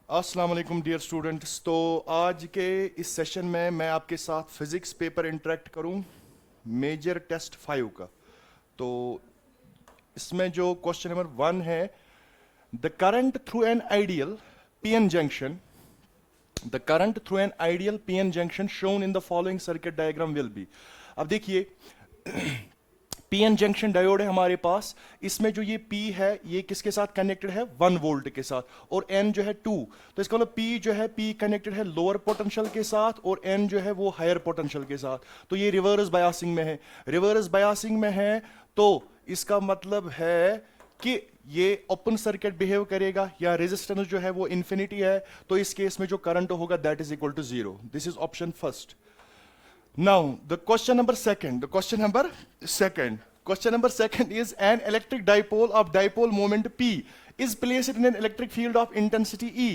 अस्सलाम वालेकुम dear students. तो आज के इस सेशन में मैं आपके साथ फिजिक्स पेपर इंटरेक्ट करूं मेजर टेस्ट 5 का। तो इसमें जो क्वेश्चन नंबर 1 है, the current through an ideal PN junction the current through an ideal PN junction shown in the following circuit diagram will be. अब देखिए, पीएन जंक्शन डायोड है हमारे पास। इसमें जो ये पी है ये किसके साथ कनेक्टेड है? 1 वोल्ट के साथ, और एन जो है 2। तो इसका मतलब पी जो है पी कनेक्टेड है लोअर पोटेंशियल के साथ और एन जो है वो हायर पोटेंशियल के साथ। तो ये रिवर्स बायसिंग में है। रिवर्स बायसिंग में है तो इसका मतलब है कि ये ओपन सर्किट बिहेव करेगा या रेजिस्टेंस जो है वो इंफिनिटी है। तो इस केस में जो करंट होगा that is equal to 0। This is option first. Now, the question number second. Question number second is an electric dipole of dipole moment P is placed in an electric field of intensity E.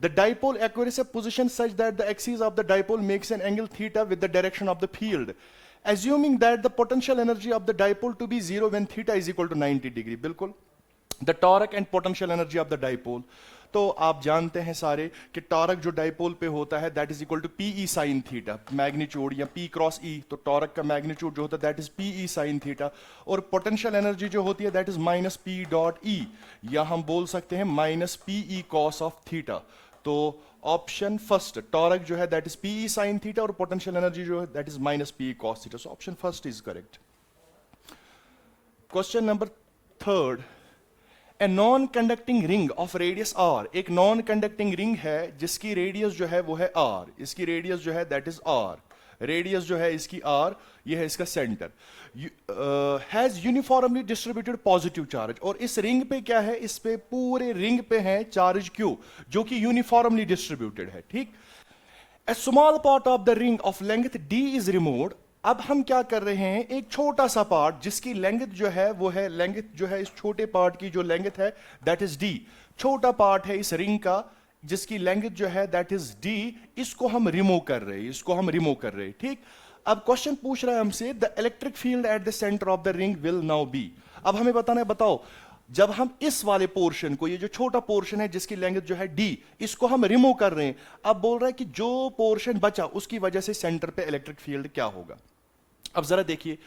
The dipole acquires a position such that the axis of the dipole makes an angle theta with the direction of the field. Assuming that the potential energy of the dipole to be 0 when theta is equal to 90 degree. बिल्कुल। The torque and potential energy of the dipole. तो आप जानते हैं सारे कि torque जो dipole पे होता है that is equal to P E sine theta, magnitude या पी क्रॉस ई। तो टॉरक का मैग्नीट्यूड जो होता है that is P E sine theta, और पोटेंशियल एनर्जी जो होती है that is minus P dot E, या हम बोल सकते हैं minus P E cos of theta. तो ऑप्शन फर्स्ट, टॉरक जो है that is P E sine theta और पोटेंशियल एनर्जी जो है that is minus P E cos theta. So option first is correct. Question number third, a non conducting ring of radius R. एक non conducting ring है जिसकी radius जो है वो है आर। इसकी रेडियस जो है दैट इज आर। रेडियस जो है इसकी आर, ये है इसका centre. Has uniformly distributed positive charge. और इस रिंग पे क्या है? इस पे पूरे रिंग पे है चार्ज क्यू जो कि यूनिफॉर्मली डिस्ट्रीब्यूटेड है। ठीक। A small part of the ring of length D is removed. अब हम क्या कर रहे हैं, एक छोटा सा पार्ट जिसकी लेंथ जो है वो है, लेंथ जो है इस छोटे पार्ट की जो लेंथ है दैट इज डी। छोटा पार्ट है इस रिंग का जिसकी लेंथ जो है दैट इज डी। इसको हम रिमूव कर रहे हैं। ठीक। अब क्वेश्चन पूछ रहा है हमसे, the electric field at the centre of the ring will now be. अब हमें बताना है, बताओ जब हम इस वाले पोर्शन को, ये जो छोटा पोर्शन है जिसकी लेंथ जो है डी, इसको हम रिमूव कर रहे हैं। अब बोल रहा है कि जो पोर्शन बचा उसकी वजह से सेंटर पे इलेक्ट्रिक फील्ड क्या होगा। अब जरा देखिए,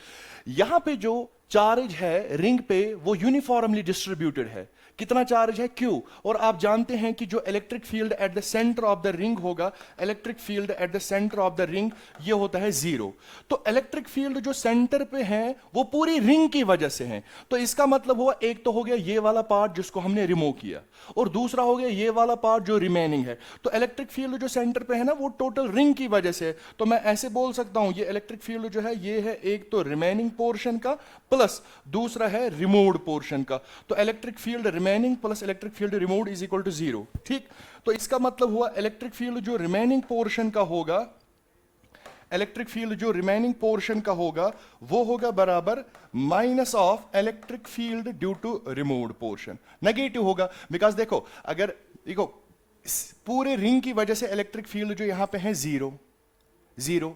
यहां पे जो चार्ज है रिंग पे वो यूनिफॉर्मली डिस्ट्रीब्यूटेड है। कितना चार्ज है? Q। और आप जानते हैं कि जो electric field at the centre of the ring होगा, electric field at the centre of the ring ये होता है 0। तो इलेक्ट्रिक फील्ड जो सेंटर पे है वो पूरी रिंग की वजह से है। तो इसका मतलब हुआ, एक तो हो गया ये वाला पार्ट जिसको हमने रिमूव किया, और दूसरा हो गया ये वाला पार्ट जो रिमेनिंग है। तो इलेक्ट्रिक फील्ड जो सेंटर पे है ना वो टोटल रिंग की वजह से है। तो मैं ऐसे बोल सकता हूं, ये इलेक्ट्रिक फील्ड जो है ये है एक तो रिमेनिंग पोर्शन का प्लस दूसरा है रिमूव्ड पोर्शन का। तो electric field remaining plus electric field removed is equal to 0। ठीक। तो इसका मतलब हुआ इलेक्ट्रिक फील्ड जो रिमेनिंग पोर्शन का होगा, इलेक्ट्रिक फील्ड जो रिमेनिंग पोर्शन का होगा वो होगा बराबर minus of electric field due to removed portion. Negative होगा, बिकॉज देखो, अगर देखो पूरे रिंग की वजह से इलेक्ट्रिक फील्ड जो यहां पे है 0।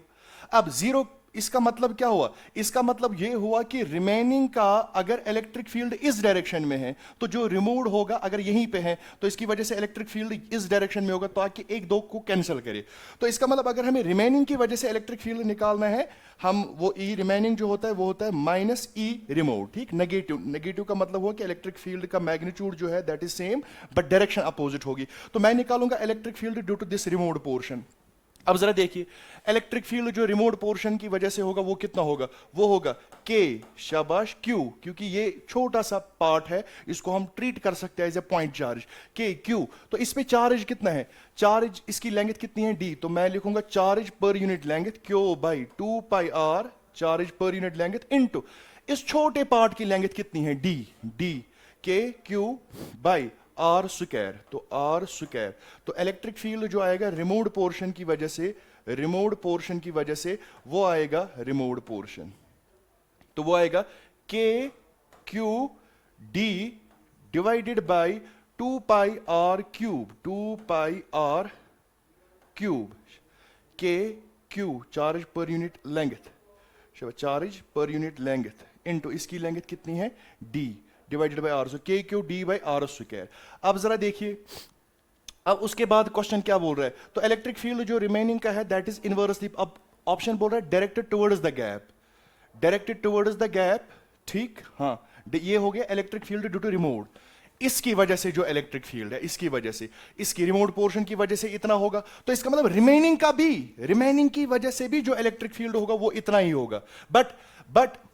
अब 0 इसका मतलब क्या हुआ? इसका मतलब यह हुआ कि रिमेनिंग का अगर इलेक्ट्रिक फील्ड इस डायरेक्शन में है तो जो रिमूव्ड होगा अगर यहीं पे है तो इसकी वजह से इलेक्ट्रिक फील्ड इस डायरेक्शन में होगा, ताकि एक दो को कैंसिल करे। तो इसका मतलब अगर हमें रिमेनिंग की वजह से इलेक्ट्रिक फील्ड निकालना है, हम वो ई रिमेनिंग जो होता है वो होता है माइनस ई रिमूव्ड। ठीक। नेगेटिव का मतलब हुआ कि इलेक्ट्रिक फील्ड का मैग्नीट्यूड जो है that is same but direction opposite होगी। तो मैं निकालूंगा electric field due to this removed portion. अब जरा देखिए, इलेक्ट्रिक फील्ड जो रिमोट पोर्शन की वजह से होगा वो कितना होगा? वो होगा के शाबाश क्यू, क्योंकि ये छोटा सा पार्ट है, इसको हम ट्रीट कर सकते हैं एज ए पॉइंट चार्ज के क्यू। तो इसमें चार्ज कितना है? चार्ज इसकी लेंथ कितनी है? डी। तो मैं लिखूंगा charge per unit length Q by 2 pi R, charge per unit length into इस छोटे पार्ट की लेंथ कितनी है? D K Q by are square. तो आर स्क्वायर, तो इलेक्ट्रिक फील्ड जो आएगा रिमूव्ड पोर्शन की वजह से वो आएगा रिमूव्ड पोर्शन। तो वो आएगा k q d divided by 2 pi are cube. K q charge per unit length into इसकी लेंथ कितनी है? D divided by r, so k q d by are square. अब जरा देखिए, अब उसके बाद क्वेश्चन क्या बोल रहा है, तो इलेक्ट्रिक फील्ड जो रिमेनिंग का है दैट इज इनवर्सली, अब ऑप्शन बोल रहा है directed towards the gap, directed towards the gap, ठीक, हाँ, ये हो गया electric field due to remote, इसकी वजह से जो इलेक्ट्रिक फील्ड है, इसकी वजह से, इसकी रिमोट पोर्शन की वजह से इतना होगा, तो इसका मतलब रिमेनिंग का भी, रिमेनिंग की वजह से भी जो इलेक्ट्रिक फील्ड होगा वो इतना ही होगा, बट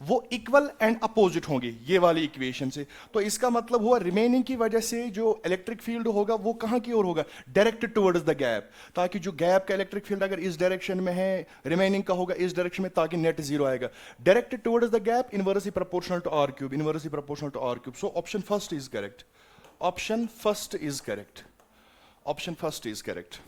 वो इक्वल एंड अपोजिट होंगे ये वाली इक्वेशन से, तो इसका मतलब हुआ रिमेनिंग की वजह से जो इलेक्ट्रिक फील्ड होगा वो कहां की ओर होगा, डायरेक्टेड टुवर्ड्स द गैप, ताकि जो गैप का इलेक्ट्रिक फील्ड अगर इस डायरेक्शन में है, रिमेनिंग का होगा इस डायरेक्शन में, ताकि नेट जीरो आएगा, directed towards the gap, inversely proportional to R cube, inversely proportional to R cube, so option first is correct, option first is correct, option first is correct.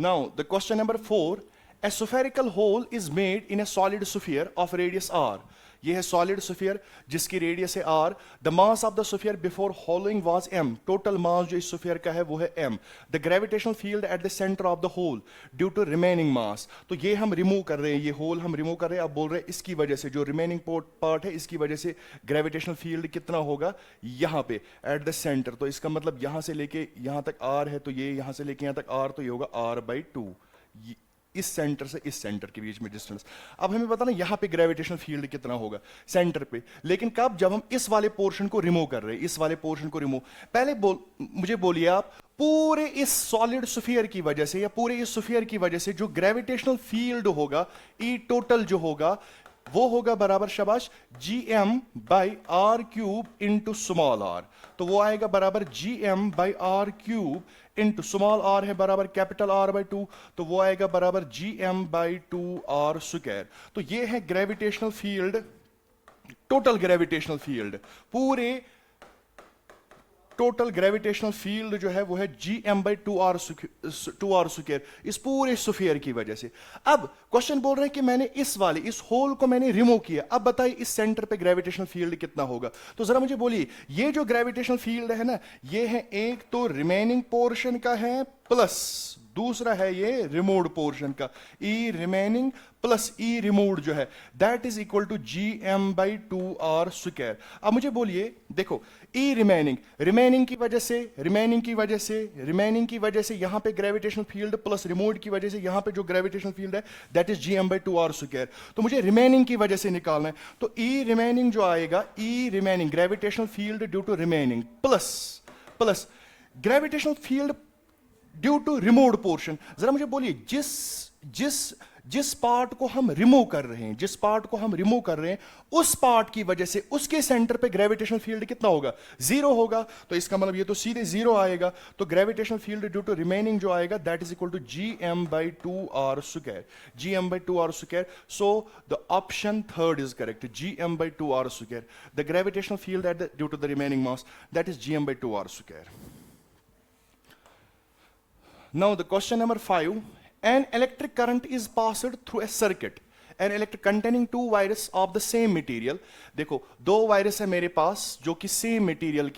Now the question number 4, a spherical hole is made in a solid sphere of radius r, ये है solid sphere जिसकी radius है r, the mass of the sphere before holing was m, total mass जो इस sphere का है वो है m, the gravitational field at the centre of the hole due to remaining mass, तो ये हम रिमूव कर रहे हैं, ये होल हम रिमूव कर रहे हैं, अब बोल रहे हैं इसकी वजह से जो रिमेनिंग पार्ट है इसकी वजह से ग्रेविटेशनल फील्ड कितना होगा यहां पे एट द सेंटर, तो इसका मतलब यहां से लेके यहां तक r है, तो ये यहां से लेके यहां तक r, तो ये होगा r/2, इस सेंटर से इस सेंटर के बीच में डिस्टेंस। अब हमें पता ना यहां पे ग्रेविटेशनल फील्ड कितना होगा सेंटर पे, लेकिन कब, जब हम इस वाले पोर्शन को रिमूव कर रहे हैं, इस वाले पोर्शन को रिमूव, पहले मुझे बोलिए आप, पूरे इस सॉलिड स्फीयर की वजह से या पूरे इस स्फीयर की वजह से जो ग्रेविटेशनल फील्ड होगा, ई टोटल जो होगा वो होगा बराबर, शाबाश, gm/r³ इंटू स्मॉल r, तो वो आएगा बराबर gm/r³ इंटू स्मॉल r है बराबर कैपिटल R/2, तो वो आएगा बराबर gm/2r², तो ये है gravitational field, total gravitational field, पूरे टोटल ग्रेविटेशनल फील्ड जो है वो है gm/2r², इस पूरे स्फीयर की वजह से। अब क्वेश्चन बोल रहे हैं कि मैंने इस होल को मैंने रिमूव किया, अब बताइए इस सेंटर पे ग्रेविटेशनल फील्ड कितना होगा, तो जरा मुझे बोलिए ये जो ग्रेविटेशनल फील्ड है ना, ये है एक तो रिमेनिंग पोर्शन का है प्लस दूसरा है ये रिमूव्ड पोर्शन का, ई रिमेनिंग प्लस ई रिमूव्ड जो है that is equal to gm/2r²। अब मुझे बोलिए, देखो ई रिमेनिंग की वजह से यहां पे ग्रेविटेशनल फील्ड प्लस रिमूव्ड की वजह से यहां पे जो ग्रेविटेशनल फील्ड है दैट इज gm/2r², तो मुझे रिमेनिंग की वजह से निकालना है, तो ई रिमेनिंग जो आएगा, E remaining gravitational field due to remaining plus gravitational field due to removed portion. जरा मुझे बोलिए जिस पार्ट को हम रिमूव कर रहे हैं, उस पार्ट की वजह से उसके सेंटर पे ग्रेविटेशनल फील्ड कितना होगा, जीरो होगा, तो इसका मतलब ये तो सीधे जीरो आएगा, तो gravitational field due to remaining जो आएगा that is equal to gm/2r², so the option third is correct, gm/2r², the gravitational field at due to the remaining mass that is gm/2r²। Now the question number 5, an electric current is passed through a circuit, an electric containing two wires of the same material। देखो दो virus है मेरे पास जो कि same material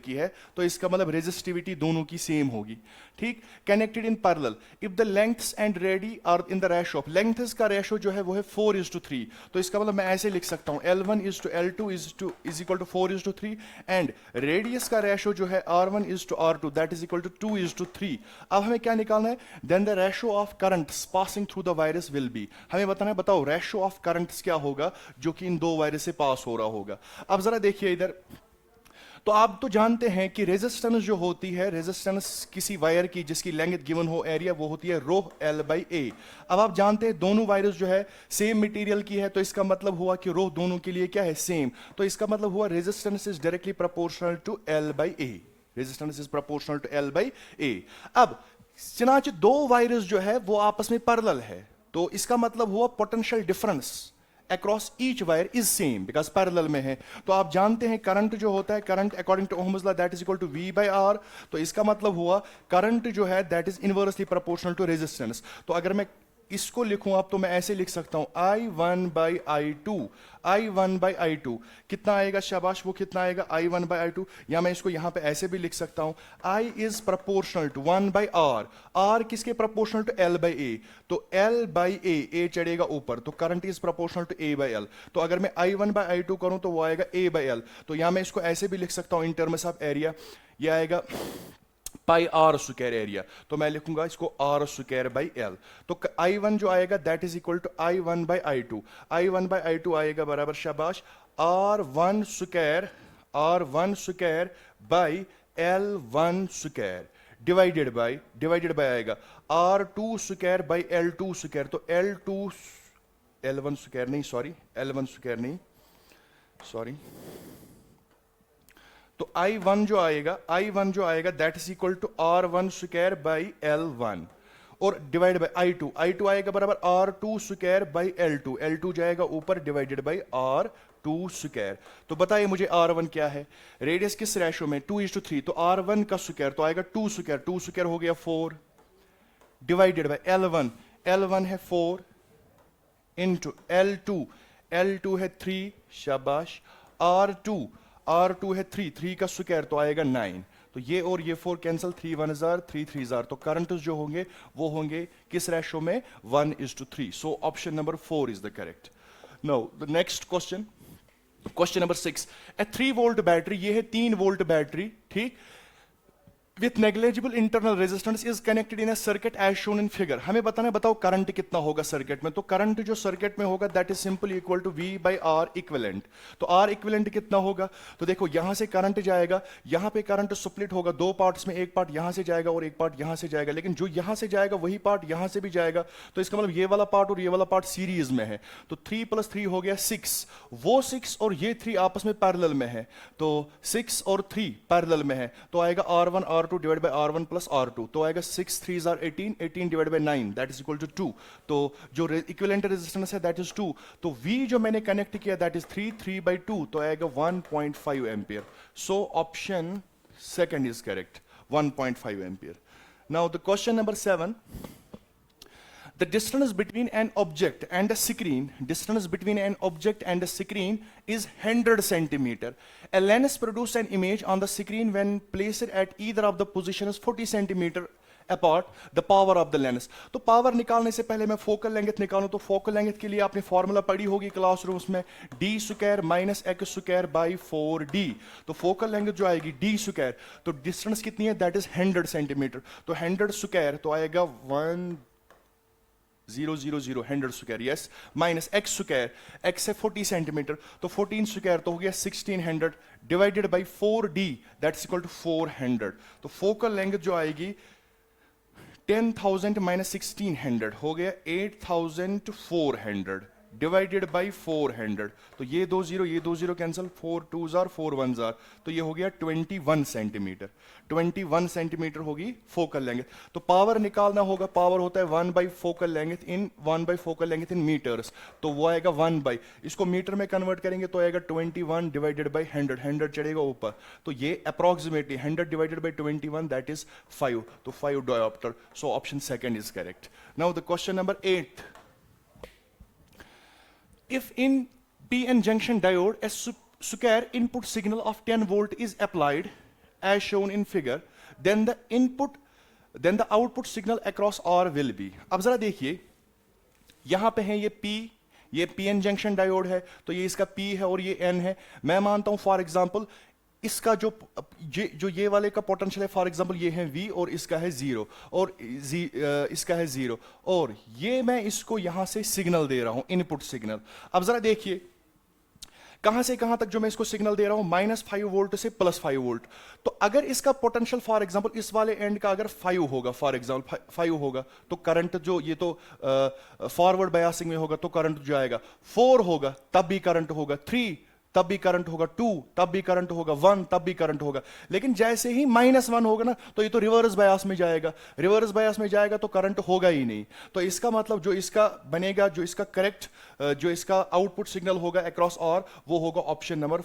की है, तो इसका मतलब रेजिस्टिविटी दोनों की सेम होगी, ठीक, connected in parallel if the lengths and radii are in the ratio of, lengths का रेशो जो है वो है 4:3, तो इसका मतलब मैं ऐसे लिख सकता हूं L1:L2 is equal to 4:3 and radius का रेशो जो है R1:R2 that is equal to 2:3। अब हमें क्या निकालना है, then the ratio of currents passing through the wires will be, हमें बताना है, बताओ रेशो ऑफ करंट्स क्या होगा जो कि इन दो वायरस से पास हो रहा होगा। अब जरा देखिए इधर, तो आप तो जानते हैं कि रेजिस्टेंस जो होती है, रेजिस्टेंस किसी वायर की जिसकी लेंथ गिवन हो एरिया, वो होती है ρL/A। अब आप जानते हैं दोनों वायरस जो है सेम मटेरियल की है, तो इसका मतलब हुआ कि रो दोनों के लिए क्या है, सेम, तो इसका मतलब हुआ resistance is directly proportional to L/A, resistance is proportional to L/A। अब चनाच दो वायरस जो है वो आपस में पैरेलल है, तो इसका मतलब हुआ potential difference across each wire is same because parallel में है, तो आप जानते हैं करंट जो होता है, current according to Ohm's law that is equal to V/R, तो इसका मतलब हुआ करंट जो है that is inversely proportional to resistance. तो अगर मैं इसको लिखूं आप तो मैं ऐसे लिख सकता हूं I1/I2, I1/I2 कितना आएगा शाबाश, वो कितना आएगा I1/I2, या मैं इसको यहां पे ऐसे भी लिख सकता हूं I is proportional to 1/R, R किसके प्रोपोर्शनल टू L/A, तो L/A, A चढ़ेगा ऊपर, तो current is proportional to A/L, तो अगर मैं I1/I2 करूं तो वो आएगा A/L, तो यहां मैं इसको ऐसे भी लिख सकता हूं इन टर्म्स ऑफ एरिया, ये आएगा पाई आर स्क्वायर एरिया, तो मैं लिखूंगा इसको आर स्क्वायर बाई एल, तो I1 जो आएगा that is equal to I1/I2, I1/I2 आएगा बराबर शाबाश R1 square by L1 square divided by आएगा R2 square by L2 square, तो L1 स्क्वायर नहीं सॉरी, तो I1 जो आएगा that is equal to R1 square by L1 और डिवाइड बाई I2 आएगा बराबर R2 स्क्वायर बाई L2 जाएगा ऊपर डिवाइडेड बाई R2 स्क्वायर। तो बताइए मुझे R1 क्या है, रेडियस किस रेशो में 2:3, तो R1 का स्क्वायर तो आएगा 2 स्क्वायर हो गया 4 डिवाइडेड बाई L1 है 4 इंटू L2 है 3 शाबाश, R2 है 3 का स्क्वायर तो आएगा 9, तो ये और ये 4 कैंसिल, 3 1 जार 3 3 जार, तो करंट जो होंगे वो होंगे किस रेशो में 1:3, so option number 4 is the correct. Now the next question number 6, a 3 volt battery, ये है 3 वोल्ट बैटरी, ठीक, with negligible internal resistance is connected in a circuit as shown in figure. हमें बताना है, बताओ करंट कितना होगा सर्किट में, तो करंट जो सर्किट में होगा that is simple equal to V/R equivalent, तो R इक्विवेलेंट कितना होगा, तो देखो यहां से करंट जाएगा, यहां पे करंट स्प्लिट होगा दो पार्ट्स में, एक पार्ट यहां से जाएगा और एक पार्ट यहां से जाएगा, लेकिन जो यहां से जाएगा वही पार्ट यहां से भी जाएगा, तो इसका मतलब ये वाला पार्ट और ये वाला पार्ट सीरीज में है, तो 3 + 3 हो गया 6, वो 6 और ये 3 आपस में पैरेलल में है, तो 6 और 3 पैरेलल में है, तो आएगा R1 R2 divide by R1 plus R2, तो आएगा 6 3 जार 18 divide by 9 that is equal to 2, तो जो इक्विवेलेंट रेजिस्टेंस है दैट इज 2, तो V जो मैंने कनेक्ट किया दैट इज 3/2, तो आएगा 1.5 ampere, so option second is correct 1.5 ampere. Now the question number 7, the distance between an object and a screen is 100 centimeter. A lens produces an image on the screen when placed at either of the positions 40 centimeter apart. The power of the lens. तो power निकालने से पहले मैं focal length निकालूं, तो focal length के लिए आपने फॉर्मूला पढ़ी होगी क्लासरूम्स में, d square minus x square by 4d, तो फोकल लेंथ जो आएगी d स्क्वायर, तो डिस्टेंस कितनी है दैट इज 100 सेंटीमीटर, तो 100 स्क्वायर तो आएगा 1000 100 square yes, minus x square, x है 40 सेंटीमीटर, तो 14 स्क्वायर तो हो गया 1600 divided by 4d that is equal to 400, तो फोकल लेंथ जो आएगी 10,000 माइनस 1600 हो गया 8400 डिवाइडेड बाई 400, तो ये 20 कैंसिल, 4 2 जार 4 1 जार, तो ये हो गया 21 सेंटीमीटर होगी फोकल लेंथ। तो पावर निकालना होगा, पावर होता है 1/फोकल लेंथ इन मीटर्स, तो वो आएगा 1/, इसको मीटर में कन्वर्ट करेंगे तो आएगा 21 डिवाइडेड बाई 100 चढ़ेगा ऊपर, तो ये approximately 100 divided by 21 that is 5, तो 5 dioptre, so option second is correct. Now the question number 8, if in PN junction diode a square input signal of 10 volt is applied as shown in figure, then the output signal across R will be। अब जरा देखिए यहां पे है ये PN junction diode है, तो ये इसका P है और ये N है, मैं मानता हूं फॉर एग्जांपल इसका जो ये वाले का पोटेंशियल है, फॉर एग्जांपल ये है V और इसका है 0 और इसका है 0, और ये मैं इसको यहां से सिग्नल दे रहा हूं, इनपुट सिग्नल। अब जरा देखिए कहां से कहां तक जो मैं इसको सिग्नल दे रहा हूं, -5 वोल्ट से +5 वोल्ट, तो अगर इसका पोटेंशियल फॉर एग्जांपल इस वाले एंड का अगर 5 होगा, फॉर एग्जांपल 5 होगा, तो करंट जो ये तो फॉरवर्ड बायसिंग में होगा, तो करंट जो आएगा 4 होगा तब भी करंट होगा, 3 तब भी करंट होगा, 2 तब भी करंट होगा, 1 तब भी करंट होगा, लेकिन जैसे ही -1 होगा ना, तो ये तो रिवर्स बायस में जाएगा, तो करंट होगा ही नहीं। तो इसका मतलब जो इसका बनेगा, जो इसका करेक्ट जो इसका आउटपुट सिग्नल होगा अक्रॉस और वो होगा ऑप्शन नंबर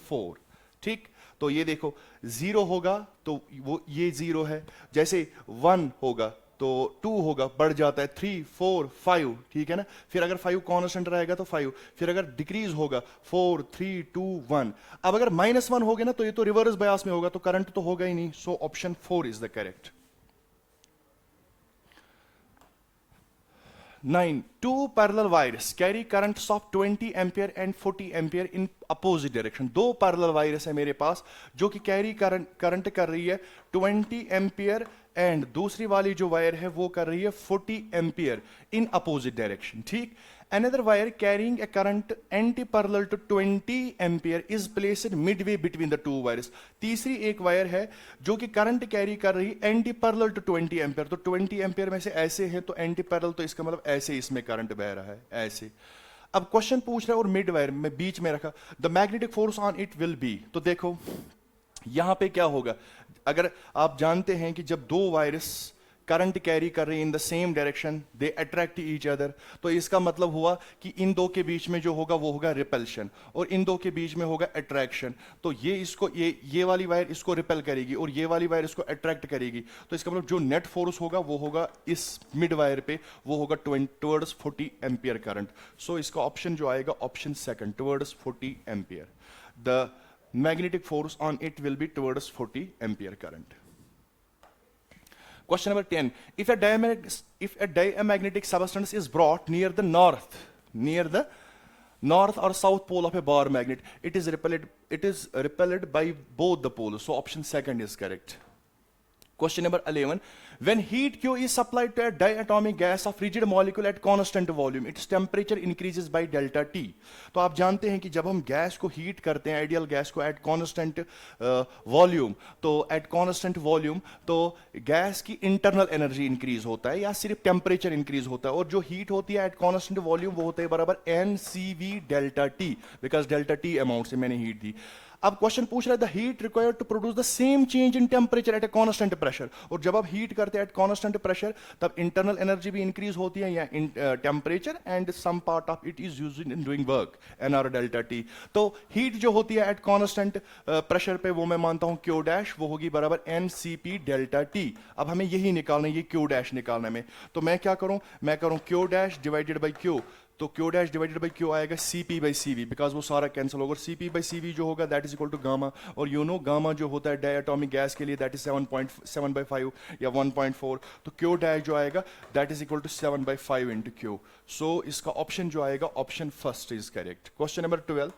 4, ठीक। तो ये देखो 0 होगा तो वो ये 0 है, जैसे 1 होगा तो 2 होगा, बढ़ जाता है 3 4 5, ठीक है ना। फिर अगर 5 कांस्टेंट रहेगा तो 5, फिर अगर डिक्रीज होगा 4 3 2 1। अब अगर -1 हो गया ना तो ये तो रिवर्स बायस में होगा, तो करंट तो होगा ही नहीं। So option 4 is the correct. 9. Two parallel wires carry currents of 20 ampere and 40 ampere in opposite direction. दो parallel wires है मेरे पास जो कि कैरी करंट कर रही है 20 एम्पियर एंड दूसरी वाली जो वायर है वो कर रही है 40 एम्पियर इन अपोजिट डायरेक्शन, ठीक। Another wire carrying a current anti-parallel to 20 ampere is placed midway between the two wires. तीसरी एक वायर है जो कि करंट कैरी कर रही एंटी पैरेलल टू 20 एम्पियर। तो 20 एम्पियर में से ऐसे है तो एंटी पैरेलल, तो इसका मतलब ऐसे इसमें करंट बह रहा है, ऐसे। अब क्वेश्चन पूछ रहा है और मिड वायर में बीच में रखा, the magnetic force on it will be. तो देखो यहां पे क्या होगा, अगर आप जानते हैं कि जब दो वायर्स करंट कैरी कर रही in the same direction they attract each other, तो इसका मतलब हुआ कि इन दो के बीच में जो होगा वो होगा रिपल्शन और इन दो के बीच में होगा अट्रैक्शन। तो ये इसको ये वाली वायर इसको रिपेल करेगी और ये वाली वायर इसको अट्रैक्ट करेगी। तो इसका मतलब जो नेट फोर्स होगा वो होगा इस मिड वायर पे, वो होगा टुवर्ड्स 40 एम्पियर करंट। सो इसका ऑप्शन जो आएगा option second, towards 40 ampere. The magnetic force on it will be towards 40 ampere current. Question number 10. If a diamagnetic substance is brought near the north or south pole of a bar magnet, it is repelled by both the poles. So option second is correct. Question number 11. When heat Q is supplied to a diatomic gas of rigid molecule at constant volume, its temperature increases by delta T. तो आप जानते हैं कि जब हम gas को heat करते हैं, आइडियल गैस को एट कांस्टेंट वॉल्यूम, तो एट कांस्टेंट वॉल्यूम तो गैस की इंटरनल एनर्जी इंक्रीज होता है या सिर्फ टेम्परेचर इंक्रीज होता है, और जो हीट होती है एट कांस्टेंट वॉल्यूम वो होता है बराबर NCV delta T, because delta T amount से मैंने हीट दी। अब क्वेश्चन पूछ रहा है the heat required to produce the same change in temperature at a constant pressure, और जब आप हीट करते हैं एट कांस्टेंट प्रेशर तब इंटरनल एनर्जी भी इंक्रीज होती है या temperature, and some part of it is used in doing work NR delta T। तो हीट जो होती है एट कांस्टेंट प्रेशर पे वो मैं मानता हूं Q डैश, वो होगी बराबर NCP डेल्टा T। अब हमें यही निकालना है, ये Q डैश निकालने में, तो मैं क्या करूं, मैं करूं Q dash divided by Q, तो Q dash divided by Q आएगा CP बाई CV, बिकॉज वो सारा कैंसिल होगा। CP बाई CV जो होगा that is equal to gamma, और यू नो गामा जो होता है डायटोमिक गैस के लिए दैट इज 7.7/5 या 1.4, तो Q डैश जो आएगा that is equal to 7/5 into Q। So इसका ऑप्शन जो आएगा option first is correct. Question number 12.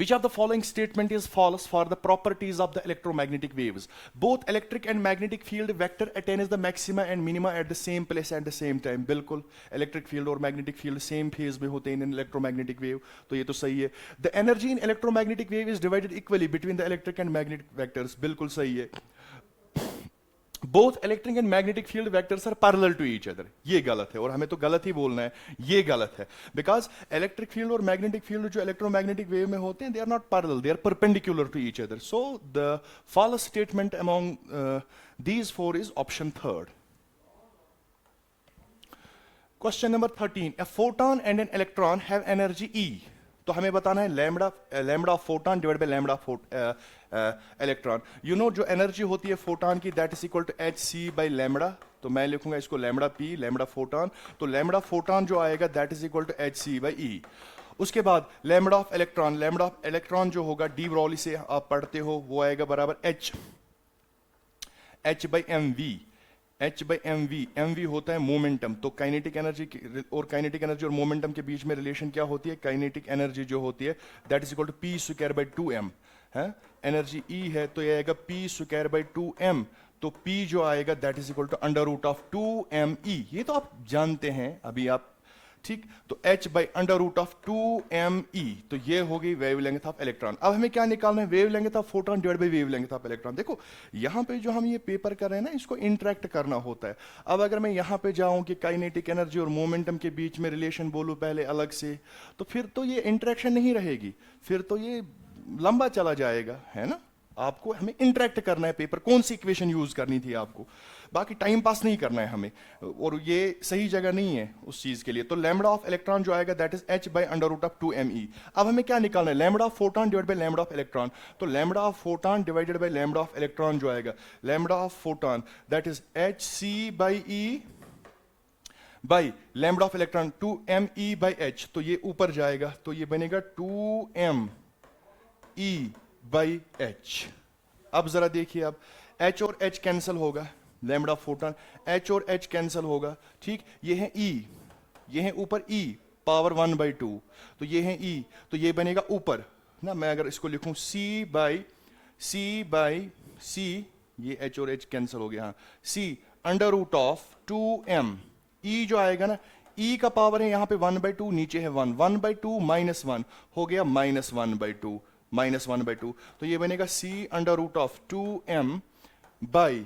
Which of the following statement is false for the properties of the electromagnetic waves? Both electric and magnetic field vector attains the maxima and minima at the same place at the same time. बिल्कुल, electric field और magnetic field same phase में होते हैं in electromagnetic wave, तो ये तो सही है। The energy in electromagnetic wave is divided equally between the electric and magnetic vectors. बिल्कुल सही है। Both electric and magnetic field vectors are parallel to each other. ये गलत है और हमें तो गलत ही बोलना है, ये गलत है, because electric field और magnetic field जो electromagnetic wave में होते हैं they are not parallel, they are perpendicular to each other. So the false statement among these four is option third. Question number 13. A photon and an electron have energy E. तो हमें बताना है lambda of photon divide by lambda of electron. You know जो energy होती है photon की that is equal to HC by lambda, तो मैं लिखूंगा इसको लैम्बडा P, लैम्बडा फोटॉन, तो लैम्बडा फोटॉन जो आएगा that is equal to HC by E। उसके बाद लैम्बडा ऑफ इलेक्ट्रॉन जो होगा डी ब्रॉली से आप पढ़ते हो वो आएगा बराबर H by MV, H by MV होता है मोमेंटम। तो काइनेटिक एनर्जी और मोमेंटम के बीच में रिलेशन क्या होती है, काइनेटिक एनर्जी जो होती है that is equal to P square by 2m है, एनर्जी E है तो ये आएगा P स्क्वायर बाई 2m, तो P जो आएगा that is equal to under root of 2me, ये तो आप जानते हैं अभी आप, ठीक। तो H by under root of 2me, तो ये हो गई वेवलेंथ ऑफ इलेक्ट्रॉन। अब हमें क्या निकालना है, wavelength of photon divide by wavelength of electron. देखो यहां पे जो हम ये पेपर कर रहे हैं ना इसको इंटरेक्ट करना होता है। अब अगर मैं यहां पे जाऊं कि काइनेटिक एनर्जी और मोमेंटम के बीच में रिलेशन बोलूं पहले अलग से, तो फिर तो ये इंटरेक्शन नहीं रहेगी, फिर तो ये लंबा चला जाएगा, है ना। आपको हमें इंटरेक्ट करना है पेपर, कौन सी इक्वेशन यूज करनी थी आपको, बाकी टाइम पास नहीं करना है हमें, और ये सही जगह नहीं है उस चीज के लिए। तो लैम्बडा ऑफ इलेक्ट्रॉन जो आएगा that is h by under root of 2me। अब हमें क्या निकालना है, lambda of photon divide by lambda of electron. तो lambda of photon divided by lambda of electron जो आएगा, lambda of photon that is hc by e by lambda of electron 2me by h। तो ये ऊपर जाएगा तो ये बनेगा 2me बाई h। अब जरा देखिए, अब h और h कैंसिल होगा, लैम्बडा फोटॉन h और h कैंसिल होगा, ठीक। ये है e, ये है ऊपर e पावर 1/2, तो ये है e, तो ये बनेगा ऊपर ना। मैं अगर इसको लिखूं c बाई c, ये h और h कैंसिल हो गया, हाँ, c under root of 2m। e जो आएगा ना, e का पावर है यहां पे 1/2, नीचे है 1, 1/2 माइनस 1 हो गया -1/2, -1/2। तो ये बनेगा c under root of 2m by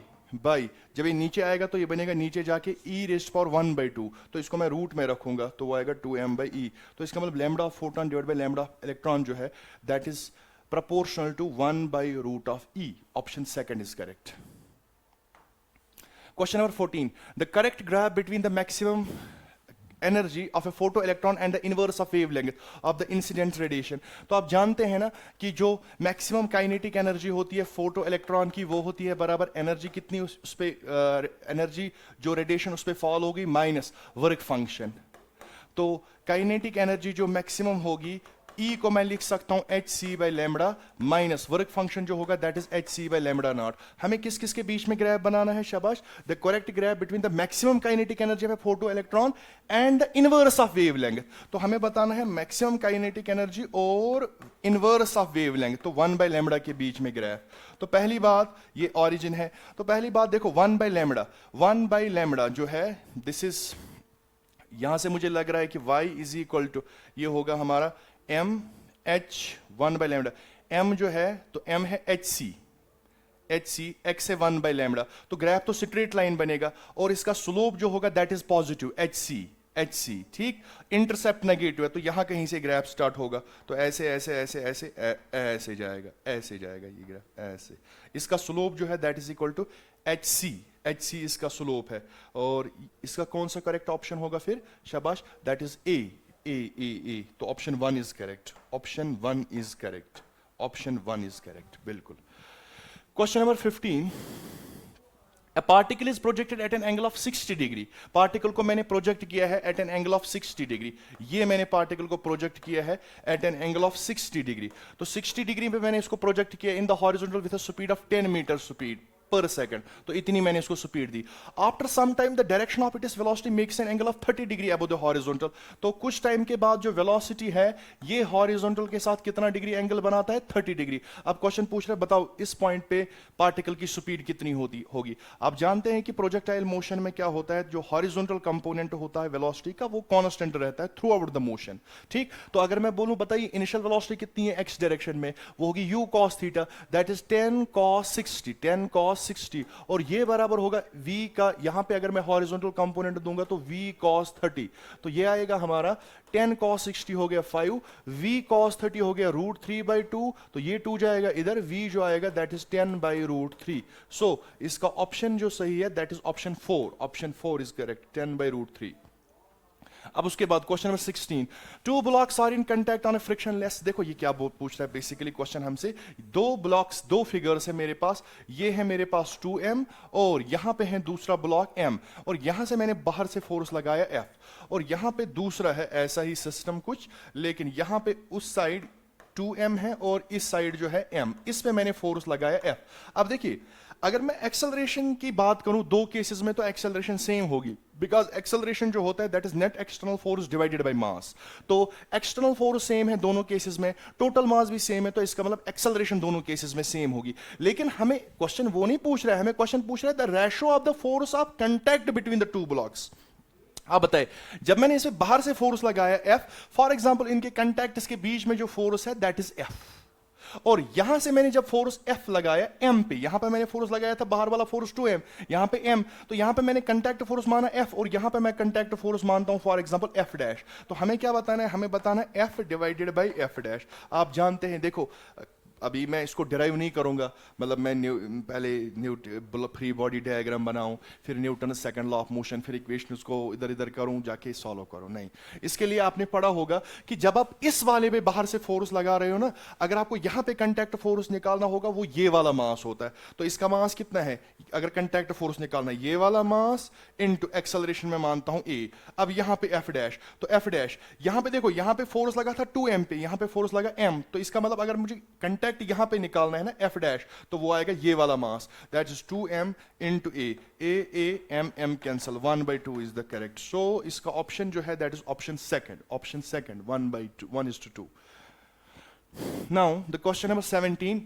जब ये नीचे आएगा तो ये बनेगा नीचे जाके e रेज़्ड पावर 1/2, तो इसको मैं रूट में रखूंगा तो वो आएगा 2m बाई e। तो इसका मतलब lambda of photon divide by lambda of electron जो है दैट इज proportional to 1/रूट of e। Option second is correct. Question number 14. The correct graph between the maximum energy of a photoelectron and the inverse of wavelength of the incident radiation। तो आप जानते हैं ना कि जो maximum kinetic energy होती है फोटो इलेक्ट्रॉन की, वो होती है बराबर एनर्जी कितनी, उस पे एनर्जी जो रेडिएशन उस पे फॉल होगी माइनस वर्क फंक्शन। तो काइनेटिक एनर्जी जो मैक्सिमम होगी, E को मैं लिख सकता हूं hc by lambda minus work function जो होगा that is hc by lambda naught. हमें किस किस के बीच में ग्राफ बनाना है, शाबाश, the correct graph between the maximum kinetic energy of photo electron and the inverse of wavelength. तो हमें बताना है मैक्सिमम काइनेटिक एनर्जी और इनवर्स ऑफ वेवलेंथ, तो 1 बाई लैम्बडा के बीच में ग्राफ। तो पहली बात ये ऑरिजिन है, तो पहली बात देखो 1 बाई लैम्बडा जो है दिस इज, यहां से मुझे लग रहा है कि y इज इक्वल टू ये होगा हमारा m h 1 by lambda. m जो है तो m है hc x है 1 बाई लैम्बडा, तो ग्राफ तो स्ट्रेट लाइन बनेगा और इसका स्लोप जो होगा दैट इज पॉजिटिव hc, ठीक। इंटरसेप्ट नेगेटिव है तो यहां कहीं से ग्राफ स्टार्ट होगा, तो ऐसे ऐसे ऐसे ऐसे ऐसे जाएगा ये ग्राफ ऐसे। इसका स्लोप जो है that is equal to hc इसका स्लोप है। और इसका कौन सा करेक्ट ऑप्शन होगा फिर, शाबाश, दैट इज ए। तो option 1 is correct, option 1 is correct, बिल्कुल। Question number 15। A particle is projected at an angle of 60 degree. Particle को मैंने प्रोजेक्ट किया है at an angle of 60 degree. ये मैंने पार्टिकल को प्रोजेक्ट किया है at an angle of 60 degree. तो 60 डिग्री पे मैंने इसको प्रोजेक्ट किया in the horizontal with a speed of 10 metre speed per second, तो इतनी मैंने इसको स्पीड दी। After some time the direction of its velocity makes an angle of 30 degree above the horizontal. तो कुछ टाइम के बाद जो वेलोसिटी है ये हॉरिजॉन्टल के साथ कितना डिग्री एंगल बनाता है, 30 डिग्री। अब क्वेश्चन पूछ रहे बताओ इस पॉइंट पे पार्टिकल की स्पीड कितनी होगी। आप जानते हैं कि प्रोजेक्टाइल मोशन में क्या होता है, जो हॉरिजॉन्टल कंपोनेंट होता है वेलोसिटी का वो कांस्टेंट रहता है थ्रू आउट द मोशन, ठीक। तो अगर मैं बोलूं बताइए इनिशियल वेलोसिटी कितनी है एक्स डायरेक्शन में, वो होगी u cos theta that is 10 cos 60 और ये बराबर होगा v का, यहां पे अगर मैं हॉरिजॉन्टल कंपोनेंट दूंगा तो v cos 30, तो ये आएगा हमारा 10 cos 60 हो गया 5, v cos 30 हो गया √3/2, तो ये 2 जाएगा इधर, v जो आएगा दैट इज 10/√3। सो इसका ऑप्शन जो सही है that is option 4 is correct, 10/√3। अब उसके बाद question number 16। 2 blocks are in contact on a frictionless. देखो ये क्या पूछ रहा है बेसिकली क्वेश्चन हमसे, 2 फिगर्स है मेरे पास, ये है मेरे पास 2m और यहां पे है दूसरा ब्लॉक m, और यहां से मैंने बाहर से फोर्स लगाया F, और यहां पे दूसरा है ऐसा ही सिस्टम कुछ, लेकिन यहां पे उस साइड 2m है और इस साइड जो है m, इस पे मैंने फोर्स लगाया F। अब देखिए अगर मैं एक्सेलरेशन की बात करूं दो केसेस में तो एक्सेलरेशन सेम होगी, बिकॉज एक्सेलरेशन जो होता है that is net external force divided by mass. तो एक्सटर्नल फोर्स सेम है दोनों केसेस में, टोटल मास भी सेम है, तो इसका मतलब एक्सेलरेशन दोनों केसेस में सेम होगी। लेकिन हमें क्वेश्चन वो नहीं पूछ रहा है, हमें क्वेश्चन पूछ रहा है the ratio of the force of contact between the 2 blocks. आप बताए जब मैंने इसे बाहर से फोर्स लगाया F, फॉर एग्जांपल इनके कंटैक्ट्स के बीच में जो फोर्स है दैट इज F, और यहां से मैंने जब फोर्स F लगाया M पे, यहां पे मैंने फोर्स लगाया था बाहर वाला फोर्स 2M, यहां पे M, तो यहां पे मैंने कंटैक्ट फोर्स माना F और यहां पे मैं कंटैक्ट फोर्स मानता हूं फॉर एग्जांपल F डैश। तो हमें क्या बताना है, हमें बताना है F divided by F dash. आप जानते हैं देखो अभी मैं इसको डिराइव नहीं करूंगा, मतलब मैं पहले फ्री बॉडी डायग्राम बनाऊं, फिर Newton second law of motion, फिर इक्वेशन को इधर इधर करूं, जाके सॉल्व करूं, नहीं। इसके लिए आपने पढ़ा होगा कि जब आप इस वाले पे बाहर से फोर्स लगा रहे हो ना, अगर आपको यहां पे कंटैक्ट फोर्स निकालना होगा, वो ये वाला मास होता है। तो इसका मास कितना है, अगर कंटैक्ट फोर्स निकालना है, ये वाला मास इनटू एक्सेलरेशन में मानता हूं ए। अब यहां पे एफ डैश, तो एफ डैश यहां पे देखो, यहां पे फोर्स लगा था 2m पे, यहां पे फोर्स लगा m, तो इसका मतलब अगर मुझे कंटैक्ट यहां पे निकालना है ना एफ डैश, तो वो आएगा ये वाला मास, that is 2m into a m cancel, 1/2 is the correct. So इसका ऑप्शन जो है that is option second, 1/2। Now the question number 17,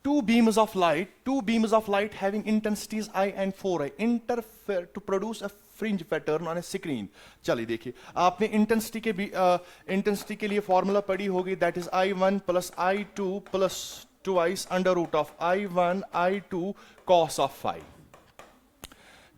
two beams of light having intensities I and 4i interfere to produce a fringe pattern on a screen। चलिए देखिए, आपने intensity के लिए formula पढ़ी होगी, that is I1 plus I2 plus twice under root of I1 I2 cos of phi,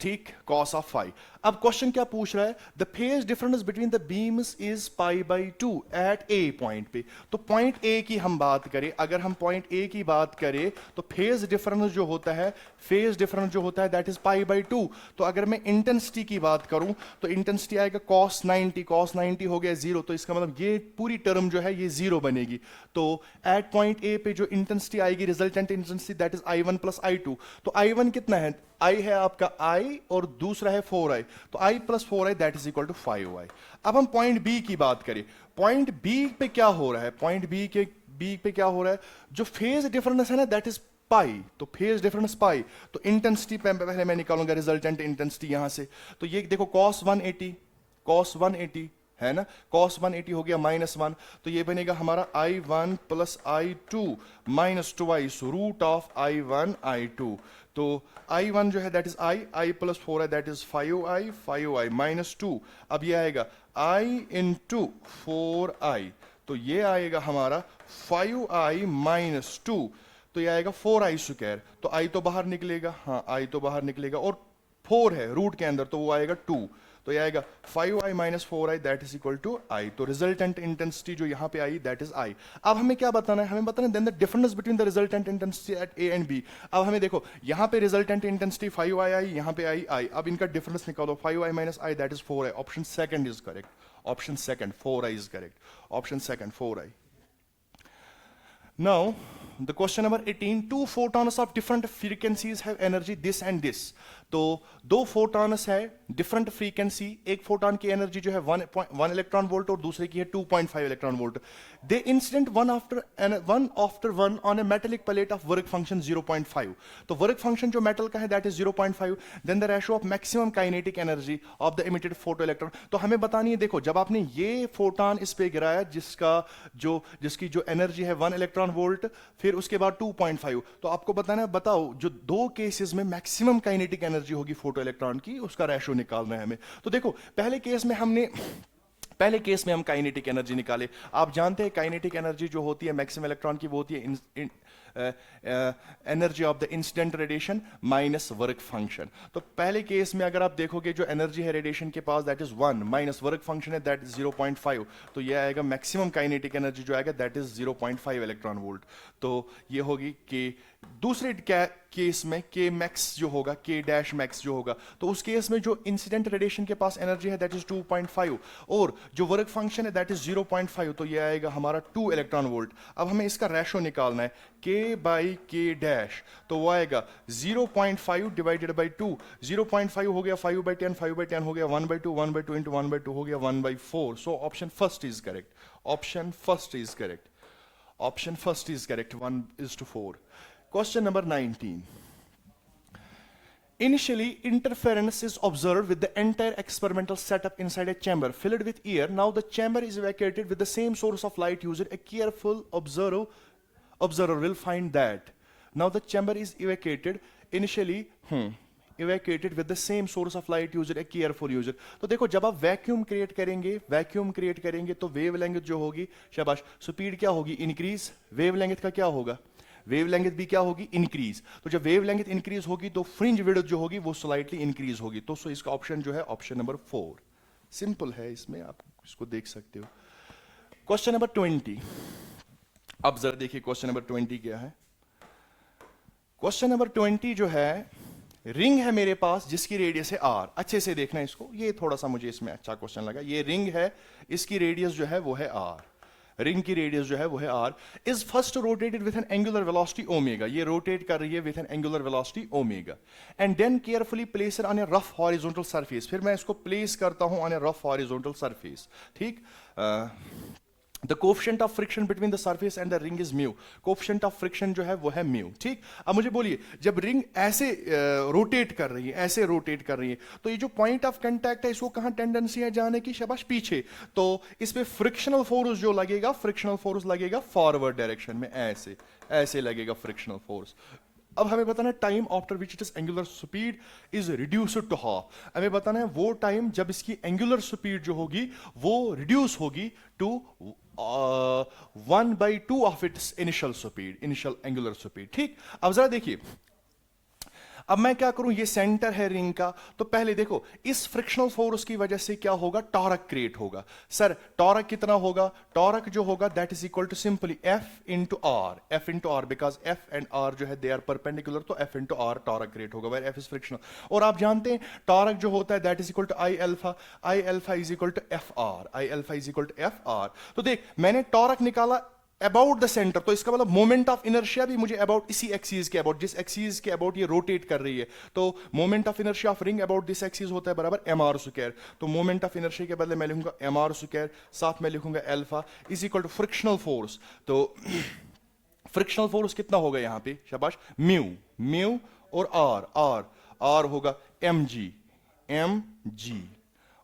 ठीक, cos of phi। अब question क्या पूछ रहा है, the phase difference between the beams is π/2 at a point पे। तो पॉइंट ए की हम बात करें, अगर हम पॉइंट ए की बात करें तो फेज डिफरेंस जो होता है दैट इज π/2। तो अगर मैं इंटेंसिटी की बात करूं तो इंटेंसिटी आएगा cos 90 हो गया 0, तो इसका मतलब ये पूरी टर्म जो है ये 0 बनेगी। तो एट पॉइंट ए पे जो इंटेंसिटी आएगी, resultant intensity, that is I1 plus I2। तो I1 कितना है, I है आपका I और दूसरा है 4i, तो I plus 4i that is equal to 5i। अब हम पॉइंट बी की बात करें, पॉइंट बी पे क्या हो रहा है, पॉइंट बी पे क्या हो रहा है, जो फेज डिफरेंस है ना दैट इज पाई, तो फेज डिफरेंस पाई। तो इंटेंसिटी पहले मैं निकालूंगा रिजल्टेंट इंटेंसिटी यहां से, तो ये देखो cos 180 है ना, cos 180 हो गया -1, तो ये बनेगा हमारा I1 plus I2 minus twice root of I1 I2। तो I1 जो है दैट इज I plus 4i that is 5i minus 2। अब ये आएगा I इंटू 4i, तो ये आएगा हमारा 5i माइनस 2, तो ये आएगा 4i स्क्वायर। तो I तो बाहर निकलेगा, हाँ I तो बाहर निकलेगा, और 4 है रूट के अंदर, तो वो आएगा 2, तो ये आएगा 5i minus 4i that is equal to I। तो रिजल्टेंट इंटेंसिटी जो यहां पे आई दैट इज I। अब हमें क्या बताना है, हमें बताना है then the difference between the resultant intensity at A and B। अब हमें देखो यहां पे रिजल्टेंट इंटेंसिटी 5i आई, यहां पे I। अब इनका डिफरेंस निकालो, 5i minus I that is 4i। Option second is correct, option second 4i is correct, option second 4i। Now, the question number 18, two photons of different frequencies have energy this and this। तो दो photons है different frequency, एक photon की energy जो है 1 electron volt और दूसरे की है 2.5 electron volt. They incident one after one on a metallic plate of work function 0.5। तो वर्क फंक्शन जो मेटल का है that is 0.5, then the ratio of maximum kinetic energy of the emitted photo electron. तो हमें बतानी है, देखो जब आपने ये फोटॉन इस पे गिराया जिसकी जो एनर्जी है 1 इलेक्ट्रॉन वोल्ट, फिर उसके बाद 2.5, तो आपको बताना है, बताओ जो दो केसेस में मैक्सिमम काइनेटिक एनर्जी होगी फोटो इलेक्ट्रॉन की, उसका रेशियो निकालना है हमें। तो देखो पहले केस में हम काइनेटिक एनर्जी निकाले। आप जानते हैं काइनेटिक एनर्जी जो होती है मैक्सिमम इलेक्ट्रॉन की, वो होती है energy of the incident radiation minus work function. तो पहले केस में अगर आप देखोगे जो एनर्जी है रेडिएशन के पास that is 1 minus work function है दैट इज 0.5, तो ये आएगा मैक्सिमम काइनेटिक एनर्जी जो आएगा दैट इज 0.5 इलेक्ट्रॉन वोल्ट। तो ये होगी कि दूसरे केस में के मैक्स जो होगा, के डैश मैक्स जो होगा, तो उस केस में जो इंसिडेंट रेडिएशन के पास एनर्जी है दैट इज 2.5 और जो वर्क फंक्शन है दैट इज 0.5, तो ये आएगा हमारा 2 इलेक्ट्रॉन वोल्ट। अब हमें इसका रेशियो निकालना है के बाई के डैश, तो वो आएगा 0.5 डिवाइडेड बाई 2, 0.5 हो गया 5/10, 5/10 हो गया 1/2, 1/2 इंटू 1/2 हो गया 1/4। सो option first is correct, option first is correct, option first is correct, 1:4। Question number 19. Initially, interference is observed with the entire experimental setup inside a chamber filled with air. Now the chamber is evacuated with the same source of light used. A careful observer will find that. Now the chamber is evacuated initially. evacuated with the same source of light used, a careful user। तो देखो जब आप vacuum create करेंगे तो wavelength जो होगी, शाबाश, speed क्या होगी, इंक्रीज, वेवलेंथ का क्या होगा, वेवलेंथ भी क्या होगी, इंक्रीज। तो जब वेवलेंथ इंक्रीज होगी तो फ्रिंज विड्थ जो होगी वो स्लाइटली इंक्रीज होगी। तो इसका ऑप्शन जो है ऑप्शन नंबर 4, सिंपल है, इसमें आप इसको देख सकते हो। क्वेश्चन नंबर 20, अब जरा देखिए क्वेश्चन नंबर 20 क्या है। क्वेश्चन नंबर 20 जो है, रिंग है मेरे पास जिसकी रेडियस है आर। अच्छे से देखना इसको, ये थोड़ा सा मुझे इसमें अच्छा क्वेश्चन लगा। ये रिंग है, इसकी रेडियस जो है वो है आर। रिंग की रेडियस जो है वो है r. Is first rotated with an angular velocity omega, ये रोटेट कर रही है with an angular velocity omega, and then carefully place it on a rough horizontal surface. फिर मैं इसको प्लेस करता हूं on a rough horizontal surface, ठीक। The coefficient of friction between the surface and the ring is mu. Coefficient of friction जो है वो है म्यू, ठीक। अब मुझे बोलिए, जब रिंग ऐसे रोटेट कर रही है, ऐसे रोटेट कर रही है, तो ये जो पॉइंट ऑफ कांटेक्ट है इसको कहां टेंडेंसी है जाने की, शाबाश, पीछे। तो इस पे फ्रिक्शनल फोर्स जो लगेगा, फ्रिक्शनल फोर्स लगेगा फॉरवर्ड डायरेक्शन में, ऐसे ऐसे लगेगा फ्रिक्शनल फोर्स। अब हमें बताना है time after which it is angular speed is reduced to half. हमें बताना है वो टाइम जब इसकी एंगुलर स्पीड जो होगी वो रिड्यूस होगी to 1/2 of its initial speed, initial angular speed, ठीक। अब जरा देखिए, अब मैं क्या करूं, ये सेंटर है रिंग का, तो पहले देखो इस फ्रिक्शनल फोर्स की वजह से क्या होगा, टॉरक क्रिएट होगा। सर टॉरक कितना होगा, टॉरक जो होगा that is equal to simply F into R, F into R, because F and R जो है दे आर परपेंडिकुलर, तो F into R torque create होगा, वेयर एफ इज फ्रिक्शनल। और आप जानते हैं टॉरक जो होता है that is equal to I alpha, I alpha is equal to F R, I alpha is equal to F R. तो देख मैंने टॉरक निकाला अबाउट द सेंटर, तो इसका मतलब मोमेंट ऑफ इनर्शिया भी मुझे अबाउट इसी एक्सीज के अबाउट, जिस एक्सीज के अबाउट ये रोटेट कर रही है, तो moment of inertia of ring about this axis होता है बराबर एम आर स्क्वायर। तो मोमेंट ऑफ इनर्शिया के बदले मैं लिखूंगा एम आर स्क्वायर, साथ में लिखूंगा alpha is equal to frictional force. तो फ्रिक्शनल फोर्स कितना होगा यहां पे, शाबाश, म्यू, म्यू और आर, आर आर होगा एम जी,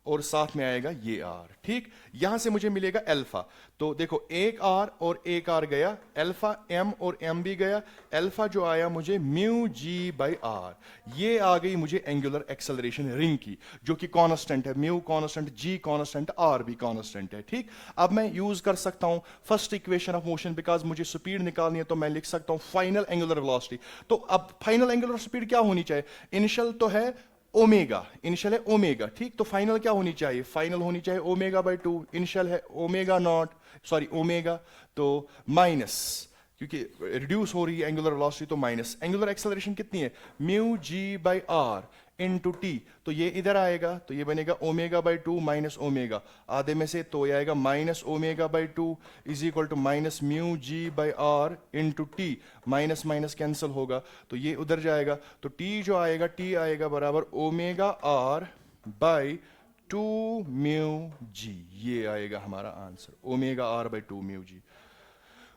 और साथ में आएगा ये आर, ठीक। यहां से मुझे मिलेगा अल्फा, तो देखो एक आर और एक आर गया, अल्फा एम और एम भी गया, अल्फा जो आया मुझे म्यू जी बाई आर। ये आ गई मुझे एंगुलर एक्सेलरेशन रिंग की, जो कि कांस्टेंट है, mu constant, G constant, R भी कांस्टेंट है, ठीक। अब मैं यूज कर सकता हूं first equation of motion, because मुझे स्पीड निकालनी है, तो मैं लिख सकता हूं फाइनल एंगुलर वेलोसिटी। तो अब फाइनल एंगुलर स्पीड क्या होनी चाहिए, इनिशियल तो है ओमेगा, इनिशियल है ओमेगा, ठीक। तो फाइनल क्या होनी चाहिए, फाइनल होनी चाहिए ओमेगा बाई 2, इनिशियल है ओमेगा नॉट, सॉरी ओमेगा, तो माइनस, क्योंकि रिड्यूस हो रही है एंगुलर वेलोसिटी, तो माइनस एंगुलर एक्सेलरेशन कितनी है, mu G by R into T, तो ये इधर आएगा, तो ये बनेगा ओमेगा बाई 2 माइनस ओमेगा, आधे में से तो ये आएगा minus omega by 2 is equal to minus mu G by R into T, minus minus cancel होगा, तो ये उधर जाएगा, तो टी जो आएगा, टी आएगा बराबर omega are by 2 mu g, ये आएगा हमारा answer, omega are by 2 mu g,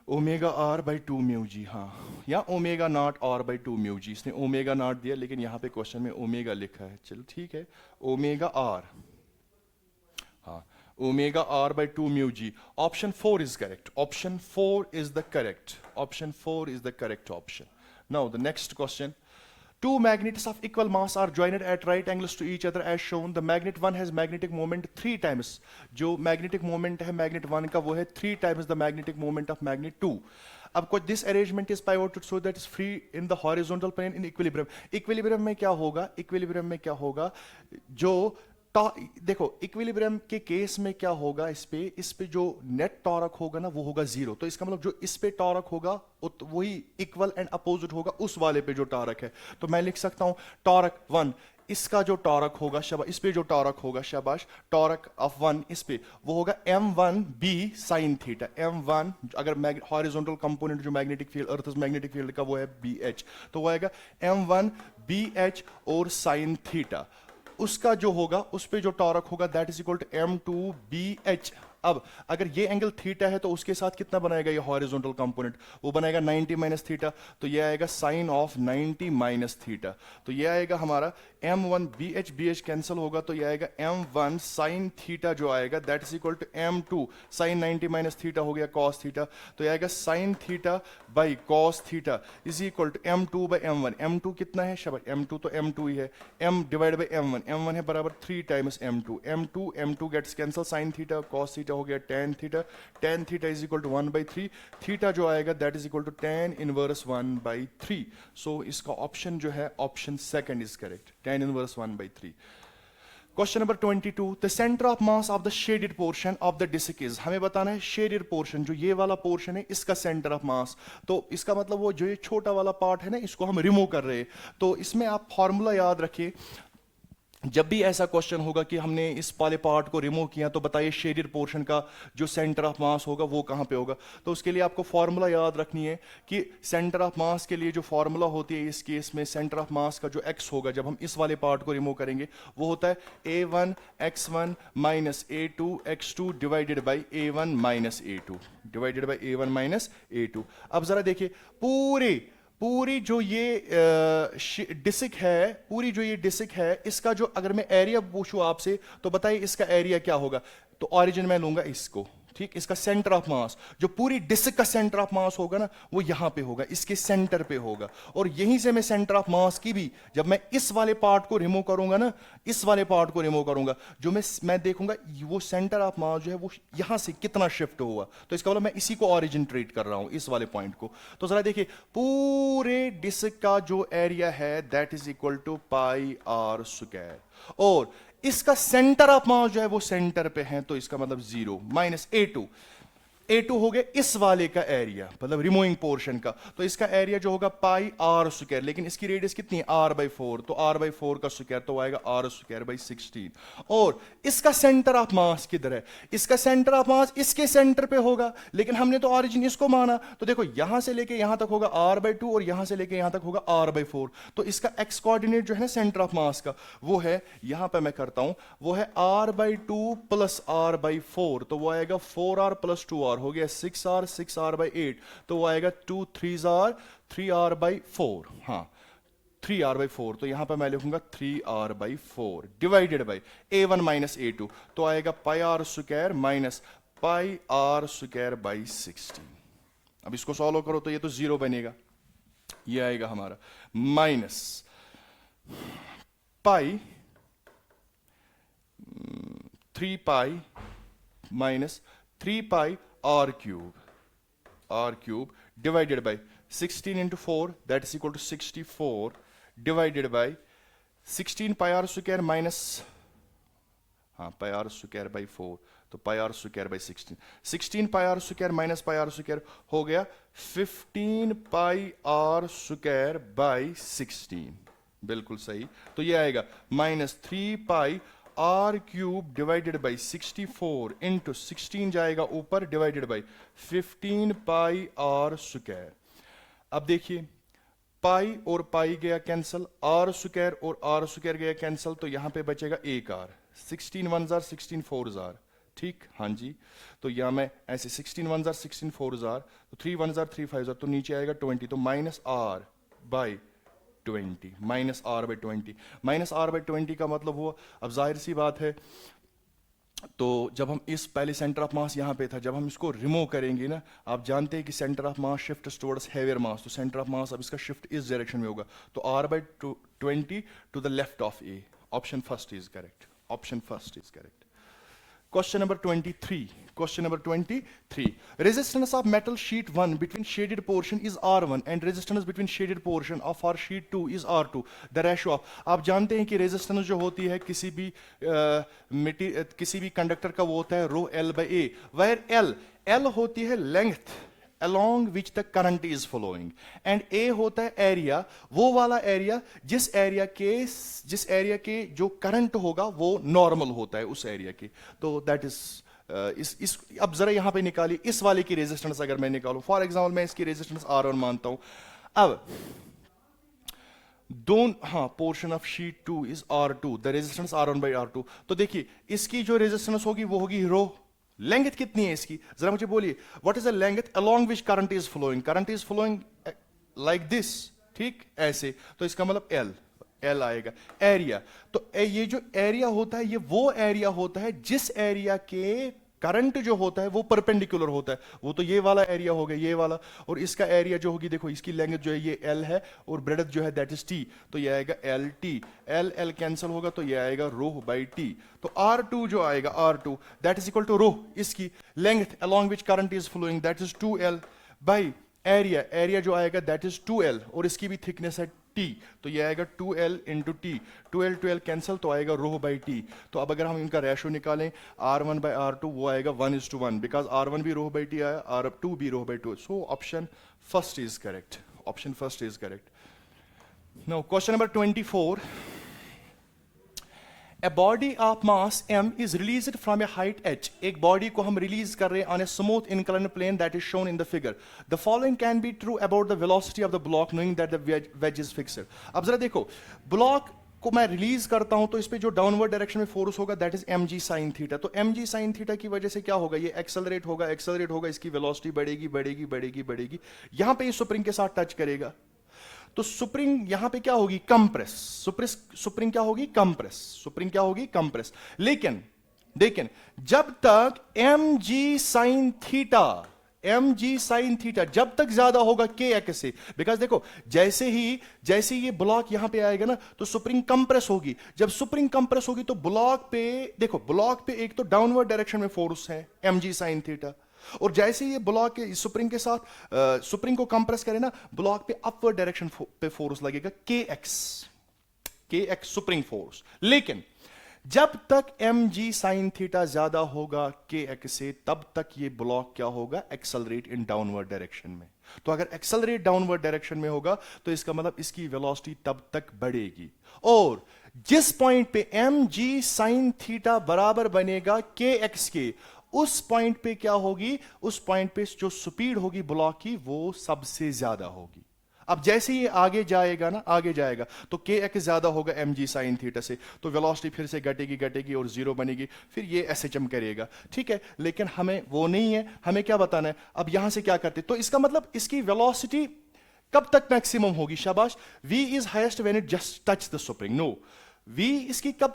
omega are by 2 mu g, हाँ, या omega nought r by 2 mu g, इसने ओमेगा नॉट दिया लेकिन यहाँ पे क्वेश्चन में ओमेगा लिखा है, चलो ठीक है, ओमेगा आर, हाँ, omega are by 2 mu G. Option 4 is correct, option 4 is the correct, option 4 is the correct option. Now the next question, two magnets of equal mass are joined at right angles to each other as shown. The magnet 1 has magnetic moment 3 times. जो magnetic moment है magnet 1 का वो है 3 times the magnetic moment of magnet 2. अब कुछ this arrangement is pivoted so that is free in the horizontal plane in equilibrium. equilibrium में क्या होगा, equilibrium में क्या होगा, जो देखो इक्विलिब्रियम के केस में क्या होगा, इस पे जो नेट टॉरक होगा ना वो होगा जीरो, तो इसका मतलब जो इस पे टॉरक होगा वही इक्वल एंड अपोजिट होगा उस वाले पे जो टॉरक है। तो मैं लिख सकता हूं टॉरक 1, इसका जो टॉरक होगा, शाबाश, इस पे जो टॉरक होगा, शाबाश, टॉरक ऑफ 1 इस पे वो होगा m1 b sin theta, m1 अगर हॉरिजॉन्टल कंपोनेंट जो magnetic field, earth magnetic field का वो है bh, तो वो आएगा m1 bh और sin थीटा, उसका जो होगा उस पे जो टॉरक होगा that is equal to m2 bh। अब अगर ये एंगल थीटा है तो उसके साथ कितना बनाएगा ये हॉरिजॉन्टल कंपोनेंट, वो बनाएगा 90 माइनस थीटा, तो ये आएगा साइन ऑफ 90 माइनस थीटा, तो ये आएगा हमारा m1 bh, bh कैंसिल होगा, तो ये आएगा m1 साइन थीटा जो आएगा that is equal to m2 sine 90 minus theta हो गया कॉस थीटा, तो ये आएगा sine theta by cos theta is equal to m2 by m1। m2 कितना है, शाबाश, m2 तो m2 ही है, m divide by m1, m1 है बराबर 3 times m2, m2 gets cancel, sine theta cos theta हो गया tan theta, tan theta is equal to 1/3, theta जो आएगा that is equal to tan inverse 1/3। So इसका option जो है option second is correct, tan inverse 1/3। Question number 22, the centre of mass of the shaded portion of the disc is, हमें बताना है shaded portion, जो ये वाला पोर्शन है इसका सेंटर ऑफ मास, तो इसका मतलब वो जो ये छोटा वाला पार्ट है ना, इसको हम रिमूव कर रहे हैं। तो इसमें आप फॉर्मूला याद रखिए, जब भी ऐसा क्वेश्चन होगा कि हमने इस वाले पार्ट को रिमूव किया, तो बताइए शेडेड पोर्शन का जो सेंटर ऑफ मास होगा वो कहाँ पे होगा। तो उसके लिए आपको फॉर्मूला याद रखनी है कि सेंटर ऑफ मास के लिए जो फॉर्मूला होती है इस केस में, सेंटर ऑफ मास का जो एक्स होगा जब हम इस वाले पार्ट को रिमूव करेंगे, वो होता है a1 x1 minus a2 x2 divided by a1 minus a2 divided by a1 minus a2। अब जरा देखिए, पूरी जो ये डिस्क है, पूरी जो ये डिस्क है, इसका जो अगर मैं एरिया पूछूं आपसे तो बताइए इसका एरिया क्या होगा। तो ऑरिजिन मैं लूंगा इसको, ठीक, इसका सेंटर ऑफ मास, जो पूरी डिस्क का सेंटर ऑफ मास होगा ना, वो यहां पे होगा, इसके सेंटर पे होगा। और यहीं से मैं सेंटर ऑफ मास की भी, जब मैं इस वाले पार्ट को रिमूव करूंगा ना, इस वाले पार्ट को रिमूव करूंगा, जो मैं देखूंगा वो सेंटर ऑफ मास जो है वो यहां से कितना शिफ्ट हुआ। तो इसका मतलब मैं इसी को ऑरिजिन ट्रीट कर रहा हूं, इस वाले पॉइंट को। तो जरा देखिए, पूरे डिस्क का जो एरिया है that is equal to pi are square, और इसका सेंटर ऑफ मास जो है वो सेंटर पे है, तो इसका मतलब 0 माइनस a2 हो गया इस वाले का एरिया, मतलब रिमूविंग पोर्शन का। तो इसका एरिया जो होगा पाई आर स्क्वायर, लेकिन इसकी रेडियस कितनी है r/4, तो r/4 का स्क्वायर तो आएगा r²/16। और इसका सेंटर ऑफ मास किधर है, इसका सेंटर ऑफ मास इसके सेंटर पे होगा, लेकिन हमने तो ऑरिजिन इसको माना, तो देखो यहां से लेके यहां तक होगा r/2 और यहां से लेके यहां तक होगा r/4। तो इसका x कोऑर्डिनेट जो है ना सेंटर ऑफ मास का, वो है, यहां पे मैं करता हूं, वो है r/2 प्लस r/4, तो वो आएगा 4r प्लस 2r, हो गया 6r, 6r/8, तो वो आएगा 2 3s r, 3r/4, हाँ 3r/4, तो यहां पर मैं लिखूंगा 3r/4 divided by a1 minus a2, तो आएगा pi are square minus pi are square by 16। अब इसको सॉल्व करो तो ये तो 0 बनेगा, ये आएगा हमारा minus pi 3 pi minus 3 pi r cube divided by 16 into 4 that is equal to 64 divided by 16 pi r square minus pi r square by 4, तो pi r square by 16 pi r square minus pi r square हो गया 15 pi r square by 16, बिल्कुल सही। तो ये आएगा minus 3 pi are cube divided by 64 into 16 जाएगा ऊपर divided by 15 pi are square. अब देखिए, पाई और पाई गया कैंसल, आर स्क्वायर और आर स्क्वायर गया कैंसल, तो यहां पे बचेगा एक are, 16 1s are 16 4s are, ठीक, हाँ जी। तो यहां मैं ऐसे 16 1s are 16 4s are, तो 3 1s are 3 5s are, तो नीचे आएगा 20, तो minus R by 20, minus r/20, minus r/20 का मतलब हुआ, अब जाहिर सी बात है, तो जब हम इस पहले सेंटर ऑफ मास यहां पे था, जब हम इसको रिमूव करेंगे ना, आप जानते हैं कि centre of mass shift towards heavier mass, तो सेंटर ऑफ मास अब इसका शिफ्ट इस डायरेक्शन में होगा, तो r/20 to the left of A, option first is correct, option first is correct. Question number 23. Resistance of metal sheet 1 between shaded portion is R1 and resistance between shaded portion of our sheet 2 is R2. The ratio of, आप जानते हैं कि resistance जो होती है किसी भी conductor का वो होता है रो L/A, where L होती है length along which the current is flowing and A होता है एरिया, वो वाला एरिया जिस एरिया के जो करंट होगा वो नॉर्मल होता है उस एरिया के। तो दैट इज इस अब जरा यहां पे निकालिए इस वाले की रेजिस्टेंस, अगर मैं निकालूं फॉर एग्जांपल, मैं इसकी रेजिस्टेंस R1 मानता हूं। अब portion of sheet 2 is R2, the resistance R1/R2। तो देखिए इसकी जो रेजिस्टेंस होगी वो होगी रो, लेंथ कितनी है इसकी, जरा मुझे बोलिए, what is the length along which current is flowing, current is flowing like this, ठीक, ऐसे, तो इसका मतलब L आएगा। एरिया, तो ये जो एरिया होता है ये वो एरिया होता है जिस एरिया के करंट जो होता है वो परपेंडिकुलर होता है, वो तो ये वाला एरिया हो गया, ये वाला, और इसका एरिया जो होगी, देखो इसकी लेंथ जो है ये L है और ब्रेडथ जो है दैट इज T, तो ये आएगा LT, L कैंसिल होगा तो ये आएगा रो बाई T, तो R2 जो आएगा R2 that is equal to rho, इसकी length along which current is flowing that is 2L by area जो आएगा दैट इज 2L, और इसकी भी थिकनेस है टी, तो ये आएगा 2L into T, 2L cancel, तो आएगा रो बाई टी। तो अब अगर हम इनका रेशो निकालें R1 बाई R2, वो आएगा 1:1, बिकॉज R1 भी रो बाई टी आया, R2 भी rho by 2, so option first is correct, option first is correct. Now question number 24, A body of mass m is released from a height h. एक body को हम release कर रहे हैं on a smooth inclined plane that is shown in the figure. The following can be true about the velocity of the block knowing that the wedge is fixed. अब जरा देखो, block को मैं रिलीज करता हूं तो इस पे जो डाउनवर्ड डायरेक्शन में फोर्स होगा that is mg sin theta. तो mg sin थीटा की वजह से क्या होगा, ये एक्सेलरेट होगा, इसकी वेलोसिटी बढ़ेगी, यहां पे इस स्प्रिंग के साथ टच करेगा, तो स्प्रिंग यहां पे क्या होगी, कंप्रेस, स्प्रिंग क्या होगी, कंप्रेस। लेकिन जब तक mg sin थीटा जब तक ज्यादा होगा के एक्स से, बिकॉज देखो जैसे ही ये ब्लॉक यहां पे आएगा ना तो स्प्रिंग कंप्रेस होगी, जब स्प्रिंग कंप्रेस होगी तो ब्लॉक पे एक तो डाउनवर्ड डायरेक्शन में फोर्स है mg sin थीटा, और जैसे ये ब्लॉक के स्प्रिंग के साथ स्प्रिंग को कंप्रेस करे ना, ब्लॉक पे अपवर्ड डायरेक्शन पे फोर्स लगेगा के एक्स स्प्रिंग फोर्स। लेकिन जब तक mg sin थीटा ज्यादा होगा के एक्स से, तब तक ये ब्लॉक क्या होगा, एक्सेलरेट इन डाउनवर्ड डायरेक्शन में। तो अगर एक्सेलरेट डाउनवर्ड डायरेक्शन में होगा तो इसका मतलब इसकी वेलोसिटी तब तक बढ़ेगी, और जिस पॉइंट पे mg sin थीटा बराबर बनेगा के एक्स के, उस पॉइंट पे क्या होगी, उस पॉइंट पे जो स्पीड होगी ब्लॉक की वो सबसे ज्यादा होगी। अब जैसे ये आगे जाएगा तो के एक्स ज्यादा होगा mg sin थीटा से, तो वेलोसिटी फिर से घटेगी और जीरो बनेगी, फिर ये SHM करेगा, ठीक है। लेकिन हमें वो नहीं है, हमें क्या बताना है, अब यहां से क्या करते, तो इसका मतलब इसकी वेलोसिटी कब तक मैक्सिमम होगी, शाबाश, v is highest when it just touch the spring, no, v इसकी कब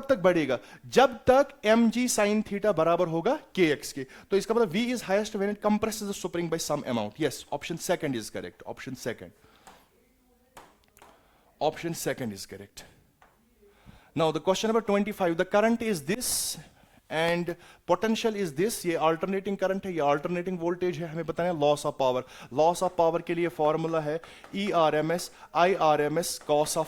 तक बढ़ेगा, जब तक mg sin थीटा बराबर होगा kx के, तो इसका मतलब v is highest when it compresses the spring by some amount. Yes, option second is correct. Option second is correct. Now the question number 25, the current is this and potential is this, ये alternating current है, ये alternating voltage है, हमें बताना है loss of power के लिए formula है ERMS IRMS cos of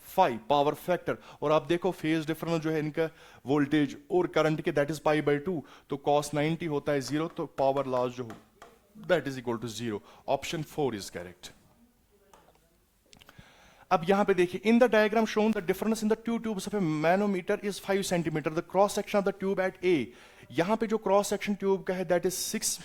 phi power factor, और आप देखो फेज डिफरेंस जो है इनका वोल्टेज और करंट के दैट इज π/2, तो cos 90 होता है 0, तो पावर लॉस जो हो that is equal to 0। Option 4 is correct. अब यहां पे देखिए, in the diagram shown the difference in the two tubes of a manometer is 5 centimetre, the cross section of the tube at A, यहां पे जो cross section tube का है that is 6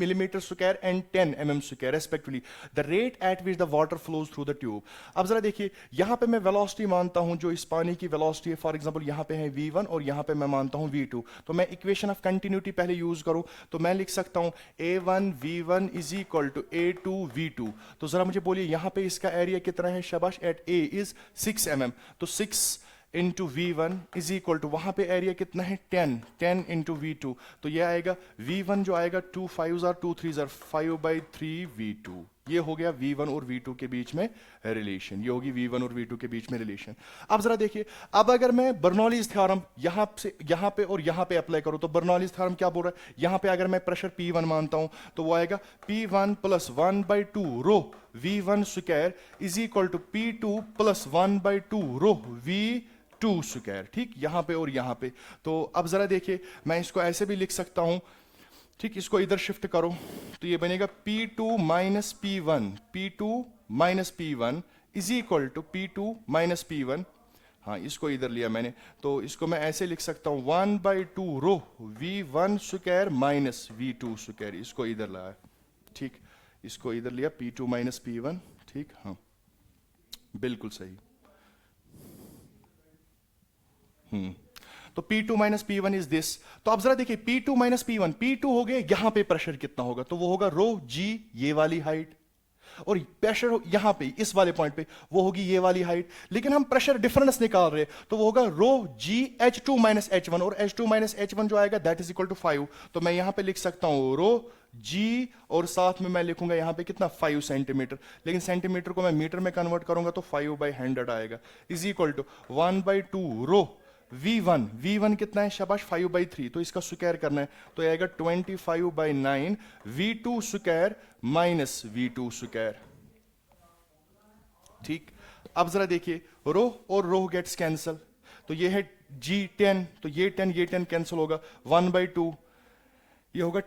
millimeter square and 10 square respectively, the rate at which the water flows through the tube। अब जरा देखिए, यहां पे मैं वेलोसिटी मानता हूं जो इस पानी की वेलोसिटी है, फॉर एग्जांपल यहां पे है v1 और यहां पे मैं मानता हूं v2, तो मैं इक्वेशन ऑफ कंटिन्यूटी पहले यूज करूं तो मैं लिख सकता हूं a1 v1 is equal to a2 v2। तो जरा मुझे बोलिए यहां पे इसका एरिया कितना है, शाबाश, एट a इज 6 तो 6 into v1 is equal to, वहां पे एरिया कितना है 10 इंटू v2, तो ये आएगा v1 जो आएगा 2 5 2 3 5/3 v2। ये हो गया v1 और v2 के बीच में रिलेशन, ये होगी v1 और v2 के बीच में रिलेशन। अब जरा देखिए, अब अगर मैं बर्नौलीज थ्योरम यहां पे और यहां पे अप्लाई करूं तो बर्नौलीज थ्योरम क्या बोल रहा है, यहां पे अगर मैं प्रेशर P1 मानता हूं तो वो आएगा P1 plus 1/2 rho v1 square is equal to P2 plus 1/2 rho v2 square, ठीक, यहां पे और यहां पे। तो अब जरा देखिए, मैं इसको ऐसे भी लिख सकता हूं, ठीक, इसको इधर शिफ्ट करो तो ये बनेगा P2 minus P1 is equal to P2 minus P1, हाँ इसको इधर लिया मैंने, तो इसको मैं ऐसे लिख सकता हूं 1/2 rho v1 square minus v2 square, इसको इधर लाया, ठीक, इसको इधर लिया P2 माइनस P1, ठीक, हाँ बिल्कुल सही। तो P2 minus P1 is this. तो अब जरा देखिए, P2 माइनस P1 हो गए, यहां पे प्रेशर कितना होगा, तो वो होगा रो G, ये वाली हाइट, और प्रेशर यहां पे इस वाले पॉइंट पे वो होगी ये वाली हाइट, लेकिन हम प्रेशर डिफरेंस निकाल रहे हैं तो वो होगा रो G H2 माइनस H1, और H2 माइनस H1 जो आएगा दैट इज इक्वल टू 5। तो मैं यहां पे लिख सकता हूं रो G और साथ में मैं लिखूंगा यहां पे कितना 5 सेंटीमीटर, लेकिन सेंटीमीटर को मैं मीटर में कन्वर्ट करूंगा तो 5/100 आएगा, is equal to 1/2 rho v1 कितना है, शाबाश 5/3, तो इसका स्क्वायर करना है तो ये आएगा 25/9 v2 square minus v2 square, ठीक, अब जरा देखिए, रो और रो गेट्स कैंसल, तो ये है G10, तो ये 10 कैंसिल होगा, 1/2 ये होगा,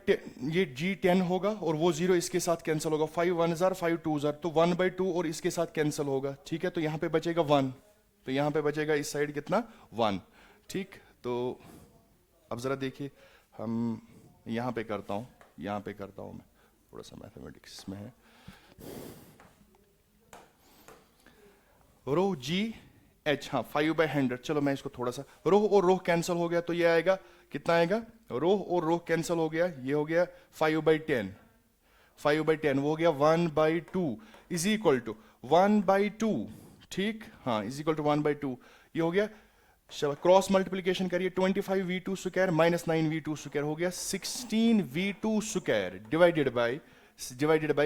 ये G10 होगा और वो 0 इसके साथ कैंसिल होगा, 5 1 जार 5 2 जार, तो 1/2 और इसके साथ कैंसिल होगा, ठीक है, तो यहां पे बचेगा 1, तो यहां पे बचेगा इस साइड कितना 1, ठीक। तो अब जरा देखिए, हम यहां पे करता हूं, यहां पे करता हूं मैं, थोड़ा सा मैथमेटिक्स में है, रो GH, हाँ 5/100, चलो मैं इसको थोड़ा सा, रो और रो कैंसिल हो गया, तो ये आएगा कितना आएगा, रो और रो कैंसिल हो गया, ये हो गया 5/10, 5/10 वो हो गया 1/2 इज इक्वल टू 1/2, ठीक, हाँ इज इक्वल टू 1/2, ये हो गया, क्रॉस मल्टीप्लीकेशन करिए, 25V2 square minus 9V2 square हो गया 16V2 square divided by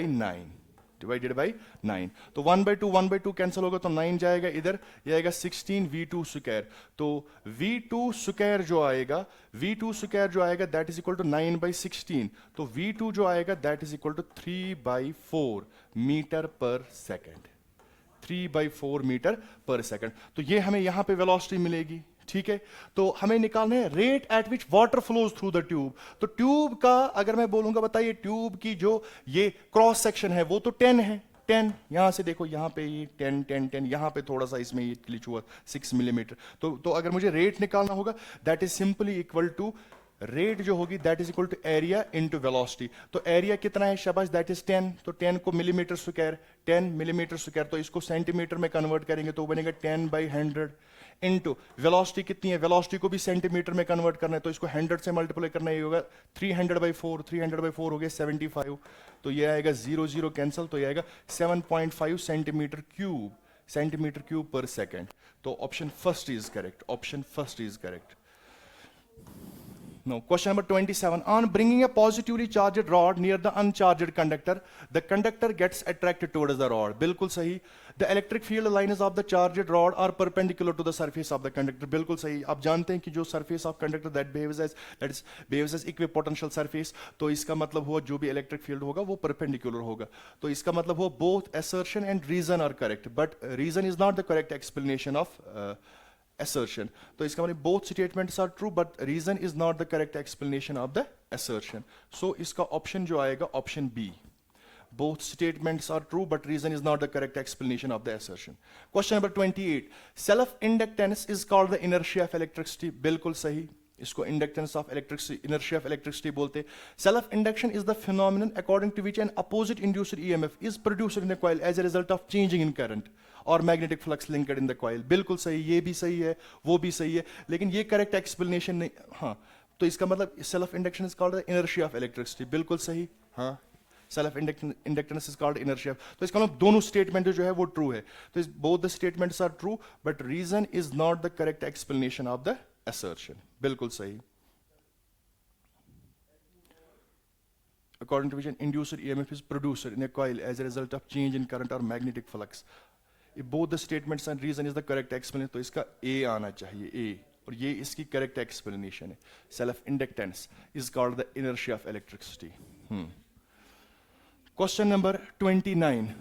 9, divided by 9, तो 1/2 कैंसिल होगा, तो 9 जाएगा इधर, ये आएगा 16V2 स्क्वायर, तो V2 स्क्वायर जो आएगा, V2 स्क्वायर जो आएगा दैट इज इक्वल टू 9/16, तो V2 जो आएगा that is equal to 3/4 metre per second, 3/4 metre per second, तो ये हमें यहां पे वेलोसिटी मिलेगी, ठीक है। तो हमें निकालना है rate at which water flows through the tube, तो ट्यूब का अगर मैं बोलूंगा, बताइए ट्यूब की जो ये क्रॉस सेक्शन है वो तो 10 है, 10 यहां से देखो, यहां पे ये 10 यहां पे थोड़ा सा इसमें ये ग्लिच हुआ 6 मिलीमीटर, तो अगर मुझे रेट निकालना होगा that is simply equal to, rate जो होगी that is equal to area into velocity, तो एरिया कितना है शाबाश, दैट इज 10, तो 10 को मिलीमीटर स्क्वायर, 10 मिलीमीटर स्क्वायर, तो इसको सेंटीमीटर में कन्वर्ट करेंगे तो बनेगा 10/100 इनटू वेलोसिटी कितनी है, वेलोसिटी को भी सेंटीमीटर में कन्वर्ट करना है, तो इसको 100 से मल्टीप्लाई करना ही होगा, 300/4, 300/4 हो गया 75, तो ये आएगा 0 0 कैंसिल, तो ये आएगा 7.5 सेंटीमीटर क्यूब पर सेकेंड, तो option first is correct, option first is correct. No. Question number 27. On bringing a positively charged rod near the uncharged conductor, the conductor gets attracted towards the rod. बिल्कुल सही. The electric field lines of the charged rod are perpendicular to the surface of the conductor. बिल्कुल सही. आप जानते हैं कि जो surface of conductor that behaves as equipotential surface, तो इसका मतलब हुआ जो भी electric field होगा वो perpendicular होगा. तो इसका मतलब हुआ both assertion and reason are correct, but reason is not the correct explanation of assertion. तो इसका मतलब both statements are true but reason is not the correct explanation of the assertion. So इसका option जो आएगा option B. Both statements are true but reason is not the correct explanation of the assertion. Question number 28. Self-inductance is called the inertia of electricity. बिल्कुल सही. इसको inductance of electricity, inertia of electricity बोलते. Self-induction is the phenomenon according to which an opposite induced EMF is produced in a coil as a result of changing in current और magnetic flux linked in the coil. बिल्कुल सही, ये भी सही है, वो भी सही है, लेकिन ये करेक्ट एक्सप्लेनेशन नहीं, हाँ, तो इसका मतलब self induction is called the inertia of electricity. बिल्कुल सही, हाँ, self inductance is called inertia. तो इसका मतलब दोनों स्टेटमेंट जो है वो ट्रू है, तो both the statements are true but reason is not the correct explanation of the assertion. बिल्कुल सही. According to which an induced EMF is produced in a coil as a result of change in current or magnetic flux. If both the statements and reason is the correct explanation, तो इसका A आना चाहिए, A, और ये इसकी correct explanation है. Self-inductance is called the inertia of electricity. Question number 29.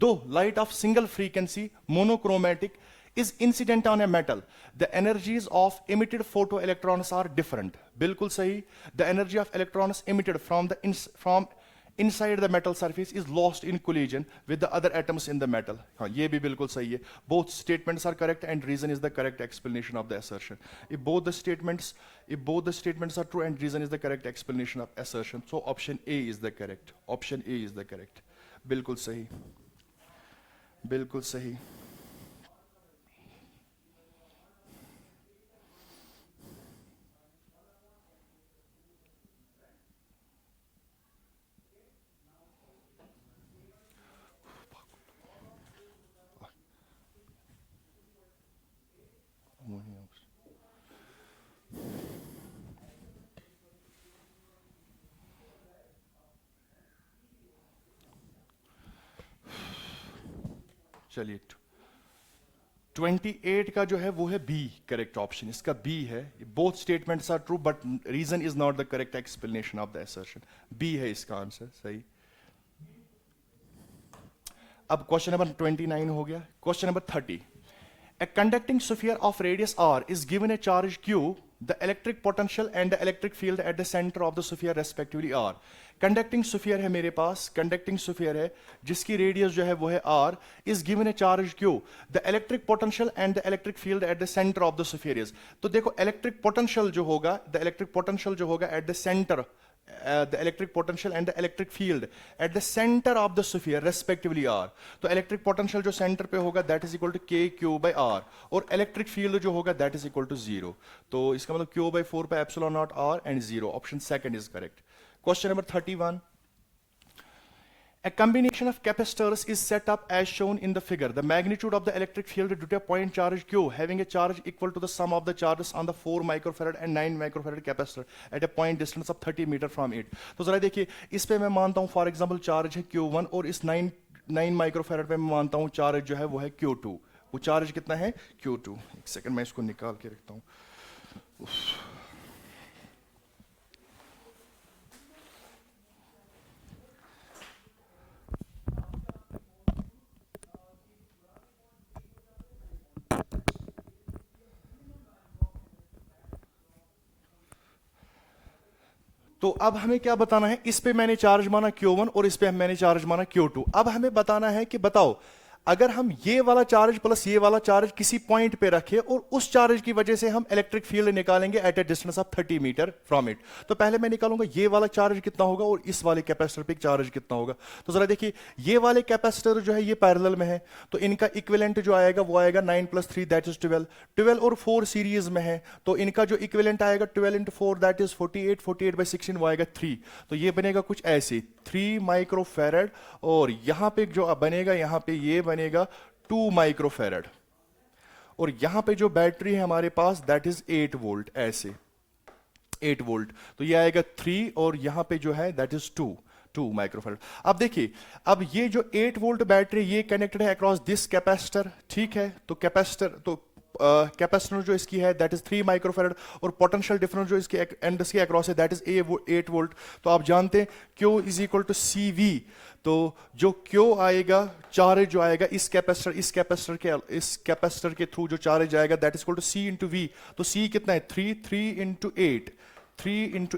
Though light of single frequency, monochromatic, is incident on a metal, the energies of emitted photoelectrons are different. बिल्कुल सही. The energy of electrons emitted from inside the metal surface is lost in collision with the other atoms in the metal. हाँ, ये भी बिल्कुल सही है. Both statements are correct and reason is the correct explanation of the assertion. If both the statements are true and reason is the correct explanation of assertion, so option A is the correct. Option A is the correct. बिल्कुल सही. बिल्कुल सही. चलिए 28 का जो है वो है बी करेक्ट ऑप्शन. इसका बी है. Both statements are true but reason is not the correct explanation of the assertion. B है इसका आंसर. सही. अब क्वेश्चन नंबर 29 हो गया। Question number 30, a conducting sphere of radius r is given a charge q, the electric potential and the electric field at the center of the sphere respectively are। Conducting sphere है मेरे पास, conducting sphere है जिसकी radius जो है वो है r, is given A charge q, the electric potential and the electric field at the centre of the sphere is. तो देखो इलेक्ट्रिक पोटेंशियल जो होगा, द इलेक्ट्रिक पोटेंशियल जो होगा eight the centre, the electric potential and the electric field at the center of the sphere respectively are। तो electric potential जो center पे होगा that is equal to k q by r, और electric field जो होगा that is equal to 0। तो इसका मतलब q by 4 पे epsilon naught r and 0, option second is correct। Question number 31, a combination of capacitors is set up as shown in the figure, the magnitude of the electric field due to a point charge q having a charge equal to the sum of the charges on the 4 microfarad and 9 microfarad capacitor at a point distance of 30 meter from it। तो जरा देखिए इस पे मैं मानता हूं for example charge है q1, और इस 9 माइक्रोफैरड पे मैं मानता हूं चार्ज जो है वो है q2। वो चार्ज कितना है q2। एक सेकंड मैं इसको निकाल के रखता हूं। तो अब हमें क्या बताना है, इस पे मैंने चार्ज माना Q1 और इस पे मैंने चार्ज माना Q2। अब हमें बताना है कि बताओ अगर हम ये वाला चार्ज प्लस ये वाला चार्ज किसी पॉइंट पे रखें और उस चार्ज की वजह से हम इलेक्ट्रिक फील्ड निकालेंगे at a distance of 30 metre from it. तो पहले मैं निकालूंगा ये वाला चार्ज कितना होगा और इस वाले कैपेसिटर पे चार्ज कितना होगा। तो जरा देखिए ये वाले कैपेसिटर जो है ये पैरेलल में है, तो इनका इक्विवेलेंट जो आएगा वो आएगा 9 + 3 दैट इज 12। 12 और 4 सीरीज में है, तो इनका जो इक्विवेलेंट आएगा 12 × 4 दैट इज 48, 48/16 वो आएगा 3। तो ये बनेगा कुछ ऐसे 3 माइक्रोफैरड, और यहां पे जो बनेगा यहां पे ये बनेगा 2 माइक्रोफैरड, और यहां पे जो बैटरी है हमारे पास दैट इज 8 वोल्ट, ऐसे 8 वोल्ट। तो ये आएगा 3 और यहां पे जो है दैट इज 2 माइक्रोफैरड। अब देखिए अब ये जो 8 वोल्ट बैटरी ये कनेक्टेड है अक्रॉस दिस कैपेसिटर, ठीक है। तो कैपेसिटर तो कैपेसिटर जो इसकी है दैट इज 3 माइक्रोफैरड, और पोटेंशियल डिफरेंस जो इसके एंड के अक्रॉस है दैट इज 8 वोल्ट। तो आप जानते हैं Q is equal to CV। तो जो Q आएगा, चार्ज जो आएगा इस कैपेसिटर के थ्रू जो चार्ज आएगा that is equal to C × V। तो C कितना है 3 ×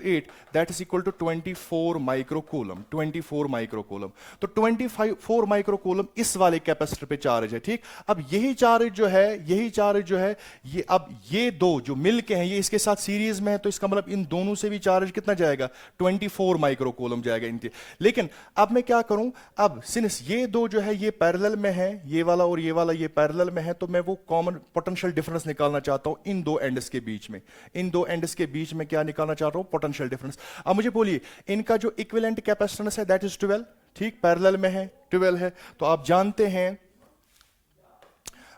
8 that is equal to 24 microcoulomb. 24 microcoulomb. तो 24 माइक्रोकूलम इस वाले कैपेसिटर पे चार्ज है, ठीक। अब यही चार्ज जो है ये अब ये दो जो मिल के हैं ये इसके साथ सीरीज में है, तो इसका मतलब इन दोनों से भी चार्ज कितना जाएगा 24 माइक्रोकूलम जाएगा इनके। लेकिन अब मैं क्या करूं, अब सिंस ये दो जो है ये पैरेलल में है, ये वाला और ये वाला ये पैरेलल में है, तो मैं वो कॉमन पोटेंशियल डिफरेंस निकालना चाहता हूं इन दो एंड्स के बीच में। इन दो एंड्स के बीच में क्या निकालना चाह रहा हूं, पोटेंशियल डिफरेंस। अब मुझे बोलिए इनका जो इक्विवेलेंट कैपेसिटेंस है दैट इज 12, ठीक, पैरेलल में है 12 है। तो आप जानते हैं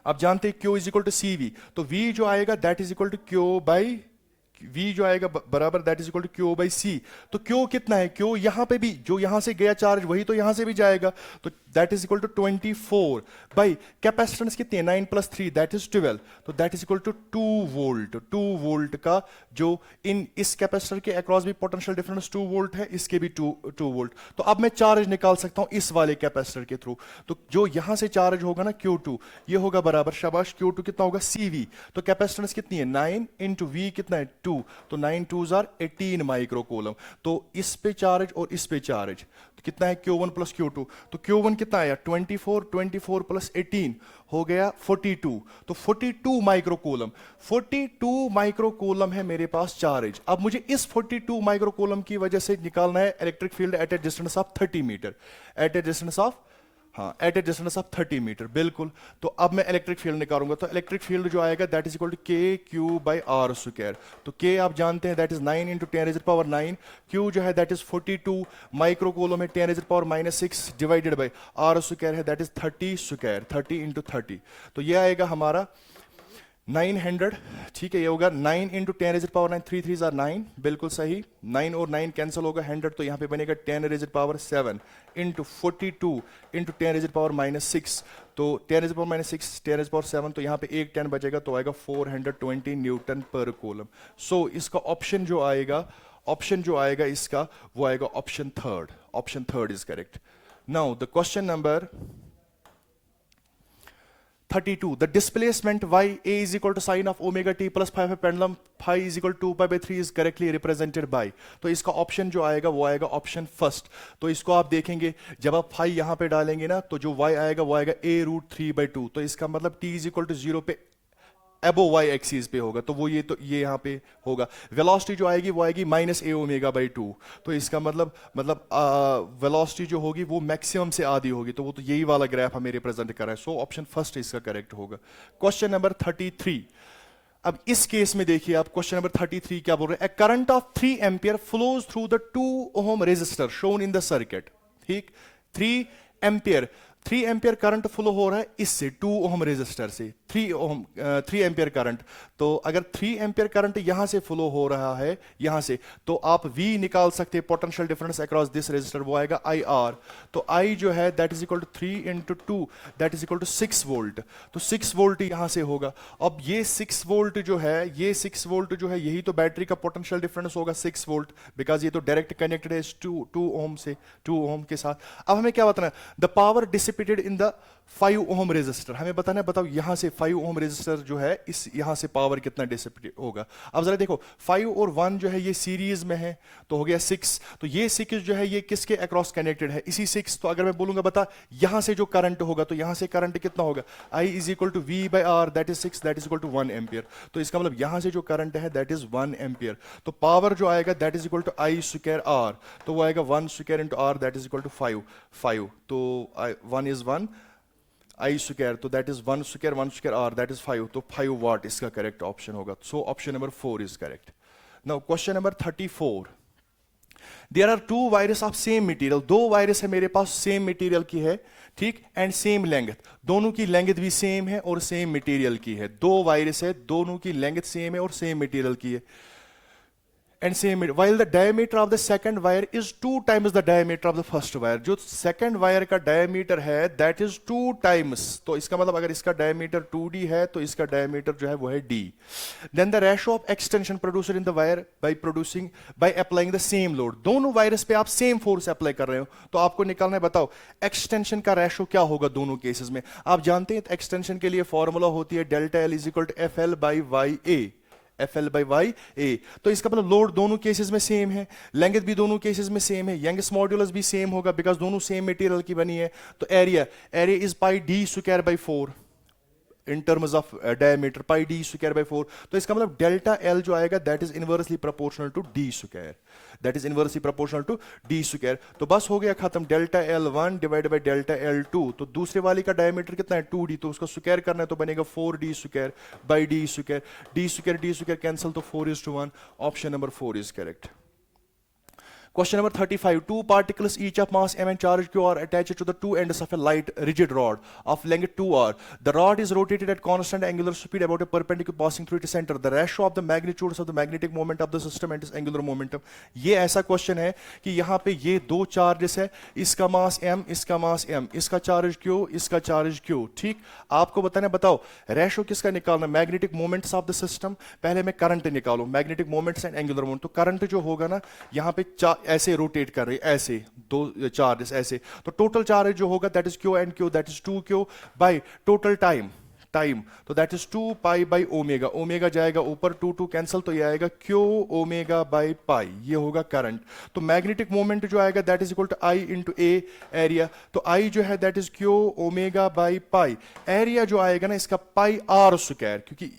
Q is equal to CV। तो V जो आएगा that is equal to V जो आएगा बराबर that is equal to Q by C। तो Q कितना है, Q यहां पे भी जो यहां से गया चार्ज वही तो यहां से भी जाएगा, तो that is equal to 24 by capacitance कितनी है 9 + 3 दैट इज 12। तो that is equal to 2 volt. 2 volt का जो इस कैपेसिटर के अक्रॉस भी पोटेंशियल डिफरेंस 2 वोल्ट है, इसके भी 2 वोल्ट। तो अब मैं चार्ज निकाल सकता हूं इस वाले कैपेसिटर के थ्रू। तो जो यहां से चार्ज होगा ना Q2 ये होगा बराबर, शाबाश, Q2 कितना होगा CV। तो कैपेसिटेंस कितनी है 9 × V कितना है 2, तो 9 2s are 18 माइक्रोकूलम। तो इस पे चार्ज और इस पे चार्ज तो कितना है Q1 + Q2। तो Q1 कितना आया 24 + 18 हो गया 42। तो 42 माइक्रोकूलम, 42 माइक्रोकूलम है मेरे पास चार्ज। अब मुझे इस 42 माइक्रोकूलम की वजह से निकालना है electric field at a distance of 30 metre, at a distance of 30 metre, बिल्कुल। तो अब मैं इलेक्ट्रिक फील्ड निकालूंगा, तो इलेक्ट्रिक फील्ड जो आएगा that is equal to KQ by R²। तो K आप जानते हैं दैट इज 9 × 10⁻⁹। Q जो है दैट इज 42 माइक्रोकूलम है 10⁻⁻6 डिवाइडेड बाय R² है दैट इज 30², 30 × 30। तो ये आएगा हमारा 900, ठीक है। ये होगा 9 × 10⁻⁹, 3 3s are 9, बिल्कुल सही। 9 और 9 कैंसिल होगा 100, तो यहाँ पे बनेगा 10⁻⁷ इंटू 42 × 10⁻⁻6। तो 10⁻⁻6 10⁻⁷, तो यहाँ पे एक 10 बचेगा तो आएगा 420 न्यूटन पर कूलम। सो इसका ऑप्शन जो आएगा इसका वो आएगा option third. Option third is correct. Now the question number 32 the displacement y a is equal to sin of omega t plus phi pendulum phi is equal to 2 pi by 3 is correctly represented by, तो इसका option जो आएगा वो आएगा option first. तो इसको आप देखेंगे जब आप फाई यहां पे डालेंगे ना तो जो y आएगा वो आएगा a रूट 3/2, तो इसका मतलब t इज इक्वल टू 0 पे एबो y एक्सिस पे होगा, तो वो ये यहाँ पे होगा। वेलोसिटी जो आएगी वो आएगी माइनस ए ओमेगा बाई 2, तो इसका मतलब वेलोसिटी जो होगी वो मैक्सिमम से आधी होगी, तो वो तो यही वाला ग्राफ हमें रिप्रेजेंट कर रहा है। सो ऑप्शन फर्स्ट इसका करेक्ट होगा। क्वेश्चन नंबर 33, अब इस केस में देखिए आप, क्वेश्चन नंबर 33 क्या बोल रहे हैं? A current of 3 ampere flows through the 2 ohm resistor shown in the circuit. ठीक, 3 एम्पियर करंट फ्लो हो रहा है इससे 2 ओम रेजिस्टर से, 3 एम्पियर करंट। तो अगर 3 एम्पियर करंट यहां से फ्लो हो रहा है यहां से, तो आप V निकाल सकते हैं, potential difference across this resistor, वो आएगा IR। तो I जो है that is equal to 3 into 2 that is equal to 6 volt, तो 6 वोल्ट यहां से होगा। अब ये 6 वोल्ट जो है, ये 6 वोल्ट जो है, यही तो बैटरी का पोटेंशियल डिफरेंस होगा 6 वोल्ट, बिकॉज ये तो डायरेक्ट कनेक्टेड है 2 ओम से, 2 ओम के साथ। अब हमें क्या बताना है? The power dissipated in the 5 ohm resistor, हमें बताना है, बताओ यहां से 5 ओम रेजिस्टर जो है, इस यहां से पावर कितना डिसिपेट होगा। अब जरा देखो 5 और 1 जो है ये सीरीज में है, तो हो गया 6, तो ये 6 जो है ये किसके अक्रॉस कनेक्टेड है? इसी 6। तो अगर मैं बोलूंगा बता यहां से जो करंट होगा, तो यहां से करंट कितना होगा? I is equal to V by R that is 6 that is equal to 1 ampere. तो इसका मतलब यहां से जो करंट है दैट इज 1 एम्पियर। तो पावर जो आएगा that is equal to I square R, तो वो आएगा 1 square into R that is equal to 5। तो 1 इज 1 I स्क्वायर, तो that is 1 square R that is 5, तो 5 वाट इसका करेक्ट ऑप्शन होगा। So option number 4 is correct. Now question number 34, there are 2 wires of same material, 2 wires है मेरे पास same material की है, ठीक, एंड सेम लेंथ, दोनों की लेंथ भी सेम है और सेम मटेरियल की है। 2 वायर्स है, दोनों की लेंथ सेम है और सेम मटेरियल की है, and same while the diameter of the second wire is 2 times the diameter of the first wire, जो second wire का diameter है that is 2 times, तो इसका मतलब अगर इसका diameter 2d है तो इसका diameter जो है वो है d। then the ratio of extension produced in the wire by applying the same load, दोनों वायरस पे आप सेम फोर्स अप्लाई कर रहे हो, तो आपको निकालना है, बताओ एक्सटेंशन का रेशो क्या होगा दोनों केसेस में। आप जानते हैं एक्सटेंशन के लिए फॉर्मूला होती है delta L is equal to FL by Y A, FL by Y A. तो इसका मतलब लोड दोनों केसेस में सेम है, लेंथ भी दोनों केसेस में सेम है, यंगेस्ट मॉड्यूलस भी सेम होगा बिकॉज दोनों सेम मटेरियल की बनी है। तो area is pi d square by 4 in terms of diameter, pi d square by 4। तो इसका मतलब डेल्टा L जो आएगा that is inversely proportional to d square, that is inversely proportional to d square. तो बस हो गया खत्म, delta L1 divided by delta L2। तो दूसरे वाली का डायमीटर कितना है 2d, तो उसको स्क्वायर करना है तो बनेगा 4d square by d square, d square cancel, तो 4:1। Option number 4 is correct. Question number 35, 2 particles each of mass m and charge q are attached to the 2 ends of a light rigid rod of length 2r. The rod is rotated at constant angular speed about a perpendicular passing through its center. The ratio of the magnitudes of the magnetic moment of the system and its angular momentum. ये ऐसा question है कि यहाँ पे ये 2 charges है, इसका मास m, इसका मास m, इसका चार्ज q, इसका चार्ज q। ठीक, आपको बताना, बताओ रेशो किसका निकालना? Magnetic moments of the system. पहले मैं करंट निकालूं, magnetic moments and angular moment. तो करंट जो होगा ना यहाँ पे ऐसे रोटेट कर रही है, ऐसे 2 चार्जेस ऐसे, तो टोटल चार्ज जो होगा that is q and q, that is 2q by total time, तो that is 2 pi by omega, omega जाएगा ऊपर, 2 कैंसिल, तो ये आएगा q ओमेगा बाई पाई, ये होगा करंट। तो मैग्नेटिक मोमेंट जो आएगा that is equal to I into A area, तो I जो है that is q omega by pi, area जो आएगा ना इसका पाई r स्क्वायर, क्योंकि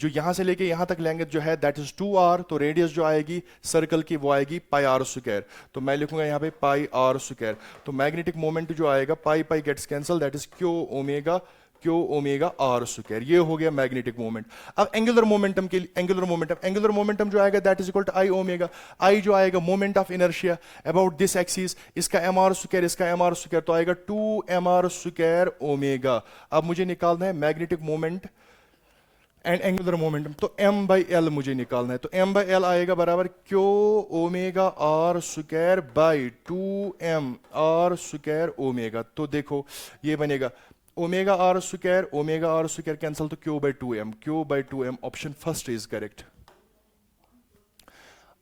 जो यहां से लेके यहां तक लेंथ जो है दैट इज 2r, तो रेडियस जो आएगी सर्कल की वो आएगी पाई r स्क्वायर, तो मैं लिखूंगा यहां पे पाई r स्क्वायर। तो मैग्नेटिक मोमेंट जो आएगा pi pi gets cancel, that is q omega r square, ये हो गया मैग्नेटिक मोमेंट। अब एंगुलर मोमेंटम के लिए, एंगुलर मोमेंटम जो आएगा that is equal to I omega, I जो आएगा moment of inertia about this axis, इसका mr स्क्वायर, इसका mr स्क्वायर, तो आएगा 2mr स्क्वायर ओमेगा। अब मुझे निकालना है magnetic moment and angular momentum, तो m बाई एल मुझे निकालना है, तो m बाई एल आएगा बराबर q omega r square by 2m r square omega. तो देखो ये बनेगा ओमेगा r स्क्वायर कैंसिल, तो q by 2m, option first is correct.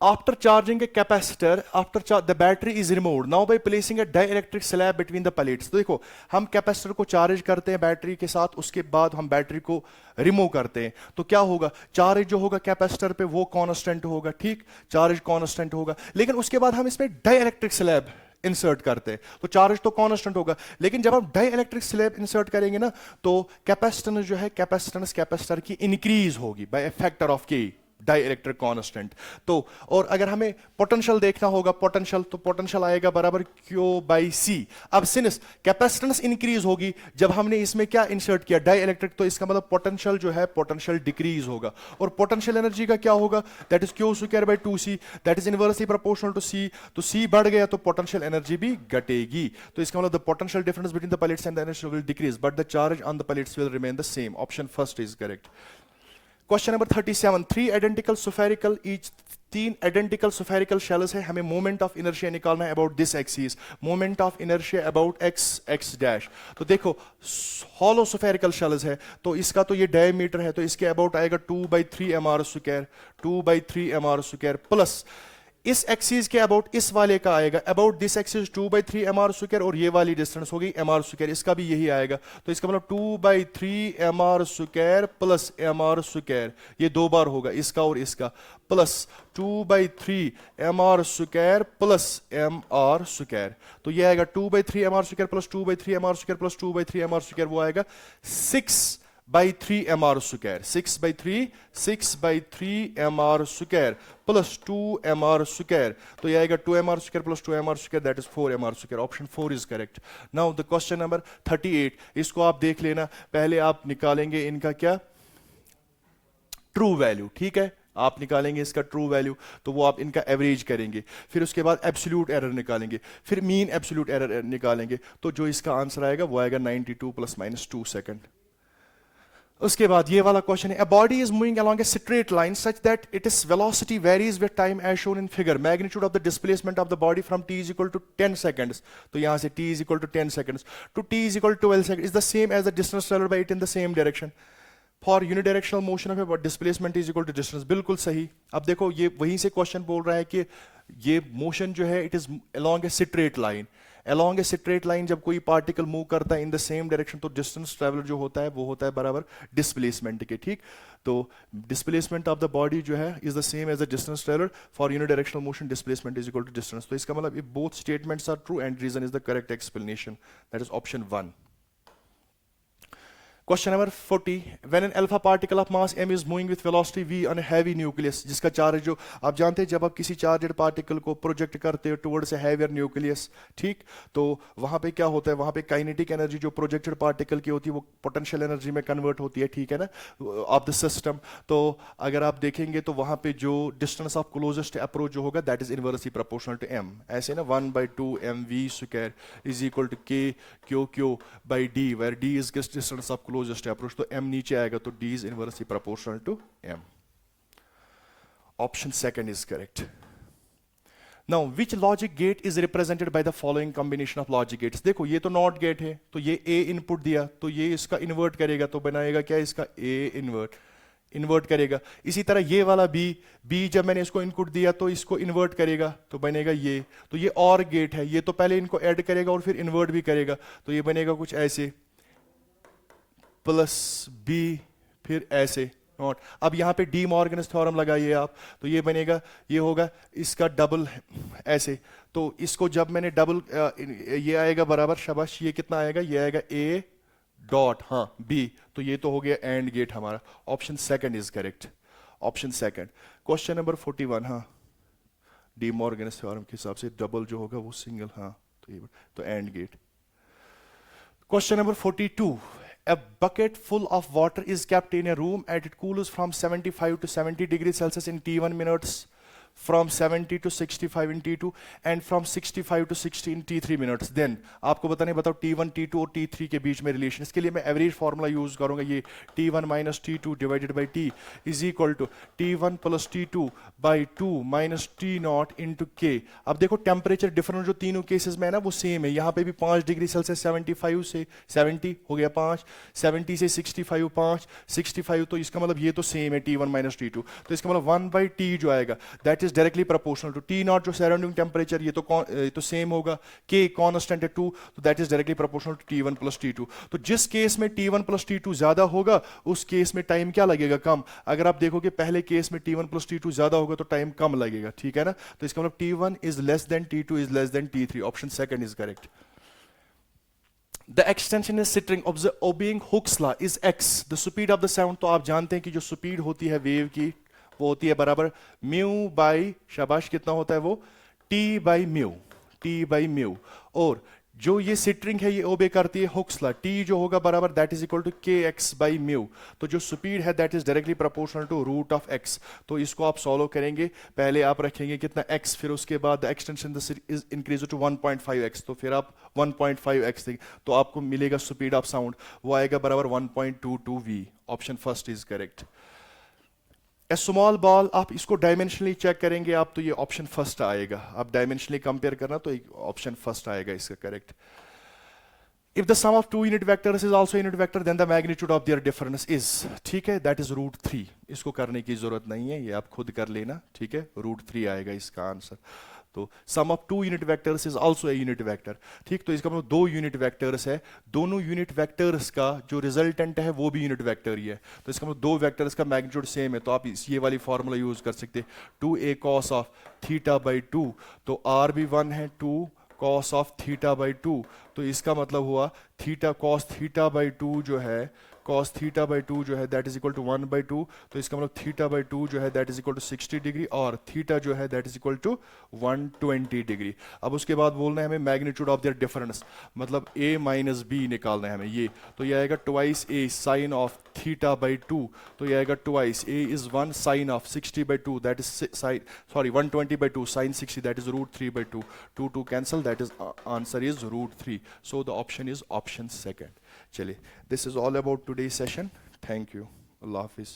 After charging a capacitor, the battery is removed. Now by placing a dielectric slab between the plates. तो देखो हम capacitor को charge करते हैं बैटरी के साथ, उसके बाद हम बैटरी को रिमूव करते हैं, तो क्या होगा, चार्ज जो होगा कैपेसिटर पे वो कांस्टेंट होगा, ठीक, चार्ज कांस्टेंट होगा, लेकिन उसके बाद हम इसमें डाइइलेक्ट्रिक स्लैब इंसर्ट करते हैं तो चार्ज तो कांस्टेंट होगा, लेकिन जब हम डाइइलेक्ट्रिक स्लैब इंसर्ट करेंगे ना तो कैपेसिटेंस जो है, कैपेसिटर की इंक्रीज होगी बाय ए फैक्टर ऑफ के, डाइइलेक्ट्रिक कांस्टेंट। तो और अगर हमें पोटेंशियल देखना होगा, पोटेंशियल तो पोटेंशियल आएगा बराबर Q बाई C। अब सिंस कैपेसिटेंस इंक्रीज होगी जब हमने इसमें क्या इंसर्ट किया, डाइइलेक्ट्रिक, तो इसका मतलब पोटेंशियल जो है पोटेंशियल डिक्रीज होगा, और पोटेंशियल एनर्जी का क्या होगा, that is Q square by 2C, that is inversely proportional to C। तो C बढ़ गया तो पोटेंशियल एनर्जी भी घटेगी, तो इसका मतलब the potential difference between the plates and the energy will decrease but the charge on the plates will remain the same. Option first is correct. Question number 37, तीन आइडेंटिकल स्फेरिकल शेल्स है, हमें moment of inertia निकालना है about this axis, moment of inertia about x dash. तो देखो hollow spherical shells है तो इसका तो ये डायमीटर है तो इसके अबाउट आएगा 2/3 mr square, 2/3 mr square, plus इस एक्सिस के अबाउट इस वाले का आएगा about this axis 2/3 mr square, और ये वाली डिस्टेंस हो गई mr स्क्वायर, इसका भी यही आएगा, तो इसका मतलब 2/3 mr square plus mr square, ये दो बार होगा इसका और इसका, plus 2/3 mr square plus mr square, तो ये आएगा 2/3 mr square plus 2/3 mr square plus 2/3 mr square, वो आएगा 6/3 mr square, 6/3 mr square plus 2 mr square, तो ये आएगा 2 mr square plus 2 mr square, that is 4 mr square. Option 4 is correct. Now the question number 38, इसको आप देख लेना, पहले आप निकालेंगे इनका क्या, ट्रू वैल्यू, ठीक है, आप निकालेंगे इसका ट्रू वैल्यू, तो वो आप इनका एवरेज करेंगे, फिर उसके बाद एब्सोल्यूट एरर निकालेंगे, फिर मीन एब्सोल्यूट एरर निकालेंगे, तो जो इसका आंसर आएगा वो आएगा 92 ± 2 सेकंड। उसके बाद ये वाला क्वेश्चन है, a body is moving along a straight line such that its velocity varies with time as shown in figure, magnitude of the displacement of the body from t is equal to 10 seconds, तो यहाँ से t is equal to 10 seconds to t is equal to 12 seconds is the same as the distance traveled by it in the same direction for unidirectional motion of a displacement is equal to distance। बिल्कुल सही। अब देखो ये वहीं से question बोल रहा है कि ये मोशन जो है it is along a straight line, along a straight line जब कोई पार्टिकल मूव करता है इन द सेम डायरेक्शन तो डिस्टेंस ट्रैवलर जो होता है वो होता है बराबर डिस्प्लेसमेंट के, ठीक, तो डिस्प्लेसमेंट ऑफ द बॉडी जो है is the same as the distance travelled for unidirectional motion, displacement is equal to distance, तो इसका मतलब if both statements are true and reason is the correct explanation, that is option 1। Question number 40, when an alpha particle of mass m is moving with velocity v on a heavy nucleus, जिसका charge जो आप जानते हैं जब आप किसी charged particle को project करते हो टुवर्ड्स ए हैवियर न्यूक्लियस, ठीक, तो वहां पे क्या होता है, वहां पे काइनेटिक एनर्जी जो प्रोजेक्टेड पार्टिकल की होती है वो पोटेंशियल एनर्जी में कन्वर्ट होती है, ठीक है ना, ऑफ द सिस्टम। तो अगर आप देखेंगे तो वहां पे जो डिस्टेंस ऑफ क्लोजेस्ट अप्रोच जो होगा that is inversely proportional to m, ऐसे ना 1/2 mv square is equal to k q by d, where d is distance of closest approach, तो m नीचे आएगा तो d is inversely proportional to m। Option second is correct। Now which logic gate is represented by the following combination of logic gates? देखो ये तो not gate है तो ये a इनपुट दिया तो ये इसका इन्वर्ट करेगा तो बनाएगा क्या, इसका a इन्वर्ट करेगा। इसी तरह ये वाला b जब मैंने इसको इनपुट दिया तो इसको इन्वर्ट करेगा तो बनेगा ये, तो ये और गेट है, ये तो पहले इनको ऐड करेगा और फिर इन्वर्ट भी करेगा, तो ये बनेगा कुछ ऐसे प्लस b फिर ऐसे नॉट। अब यहाँ पे डी मॉर्गन्स थ्योरम लगाइए आप, तो ये बनेगा, ये होगा इसका डबल ऐसे, तो इसको जब मैंने डबल ये आएगा बराबर, शाबाश, ये कितना आएगा, ये आएगा a डॉट, हाँ b, तो ये तो हो गया एंड गेट हमारा। Option second is correct, option second. Question number 41, हाँ डी मॉर्गन्स थ्योरम के हिसाब से डबल जो होगा वो सिंगल, हाँ तो ये तो and get. Question number 42, a bucket full of water is kept in a room and it cools from 75 to 70 degrees Celsius in T1 minutes, from 70 to 65 in T2 and from 65 to 60 in T3 minutes। then आपको बताओ T1 T2 और T3 के बीच में relation, इसके लिए मैं average formula use करूंगा, ये T1 minus T2 divided by T is equal to T1 plus T2 by 2 minus T0 into K। अब देखो टेम्परेचर डिफरेंस जो तीनों केसेस में है ना वो सेम है, यहाँ पे भी 5 डिग्री सेल्सियस 75 से 70 हो गया 5, 70 से 65 5, 65, तो इसका मतलब ये तो सेम है T1 माइनस T2, तो इसका मतलब 1/T जो आएगा that that is directly proportional to T not जो सराउंडिंग टेम्परेचर, ये तो सेम होगा, के कॉन्स्टेंट है 2, तो that is directly proportional to T1 plus T2। तो जिस केस में T1 प्लस T2 ज्यादा होगा उस केस में टाइम क्या लगेगा, कम। अगर आप देखोगे पहले केस में T1 प्लस T2 ज्यादा होगा तो टाइम कम लगेगा, ठीक है ना। तो इसका मतलब T1 is less than T2 is less than T3, option second is correct. The extension is string obeying Hooke's law is x, the speed of the sound। तो आप जानते हैं कि जो स्पीड होती है वेव की वो होती है बराबर म्यू बाई, शाबाश, कितना होता है वो, t बाई म्यू। और जो ये स्ट्रिंग है ये ओबे करती है हुक्स लॉ, t जो होगा बराबर that is equal to K X by mu. तो जो स्पीड है that is directly proportional to root of x। तो इसको आप सॉल्व करेंगे, पहले आप रखेंगे कितना x, फिर उसके बाद extension is increase to 1.5x, तो फिर आप 1.5x देंगे तो आपको मिलेगा स्पीड ऑफ साउंड, वो आएगा बराबर 1.22 v, option first is correct. A small ball, आप इसको डायमेंशनली चेक करेंगे आप तो ये ऑप्शन फर्स्ट आएगा, आप डायमेंशनली कंपेयर करना तो ऑप्शन फर्स्ट आएगा इसका correct. If the sum of two unit vectors is also unit vector then the magnitude of their difference is, ठीक है, दैट इज √3। इसको करने की जरूरत नहीं है, ये आप खुद कर लेना, ठीक है, √3 आएगा इसका आंसर। तो sum of two unit vectors is also a unit vector, ठीक। तो इसका मतलब दो यूनिट वेक्टर्स है, दोनों यूनिट वेक्टर्स का जो रिजल्टेंट है वो भी यूनिट वेक्टर ही है, तो इसका मतलब दो वेक्टर्स का मैग्नीट्यूड सेम है। तो आप ये वाली फॉर्मूला यूज कर सकते हैं, 2a cos of theta by 2, तो r भी 1 है, 2 cos ऑफ थीटा बाई 2, तो इसका मतलब हुआ थीटा cos थीटा बाई 2 जो है, cos थीटा बाई 2 जो है दैट इज इक्वल टू 1/2, तो इसका मतलब थीटा बाई 2 जो है that is equal to 60 degree और थीटा जो है that is equal to 120 degree. अब उसके बाद बोलना है हमें मैग्नीट्यूड ऑफ देयर डिफरेंस, मतलब a माइनस बी निकालना है हमें ये, तो ये आएगा twice a sine of theta by 2, तो ये आएगा twice a is 1 sine of 60/2 that is sine, sorry 120/2 sine 60 that is √3/2, 2 cancel, that is answer is √3, so the option is option second। चलिए, this is all about today's session, thank you, Allah Hafiz।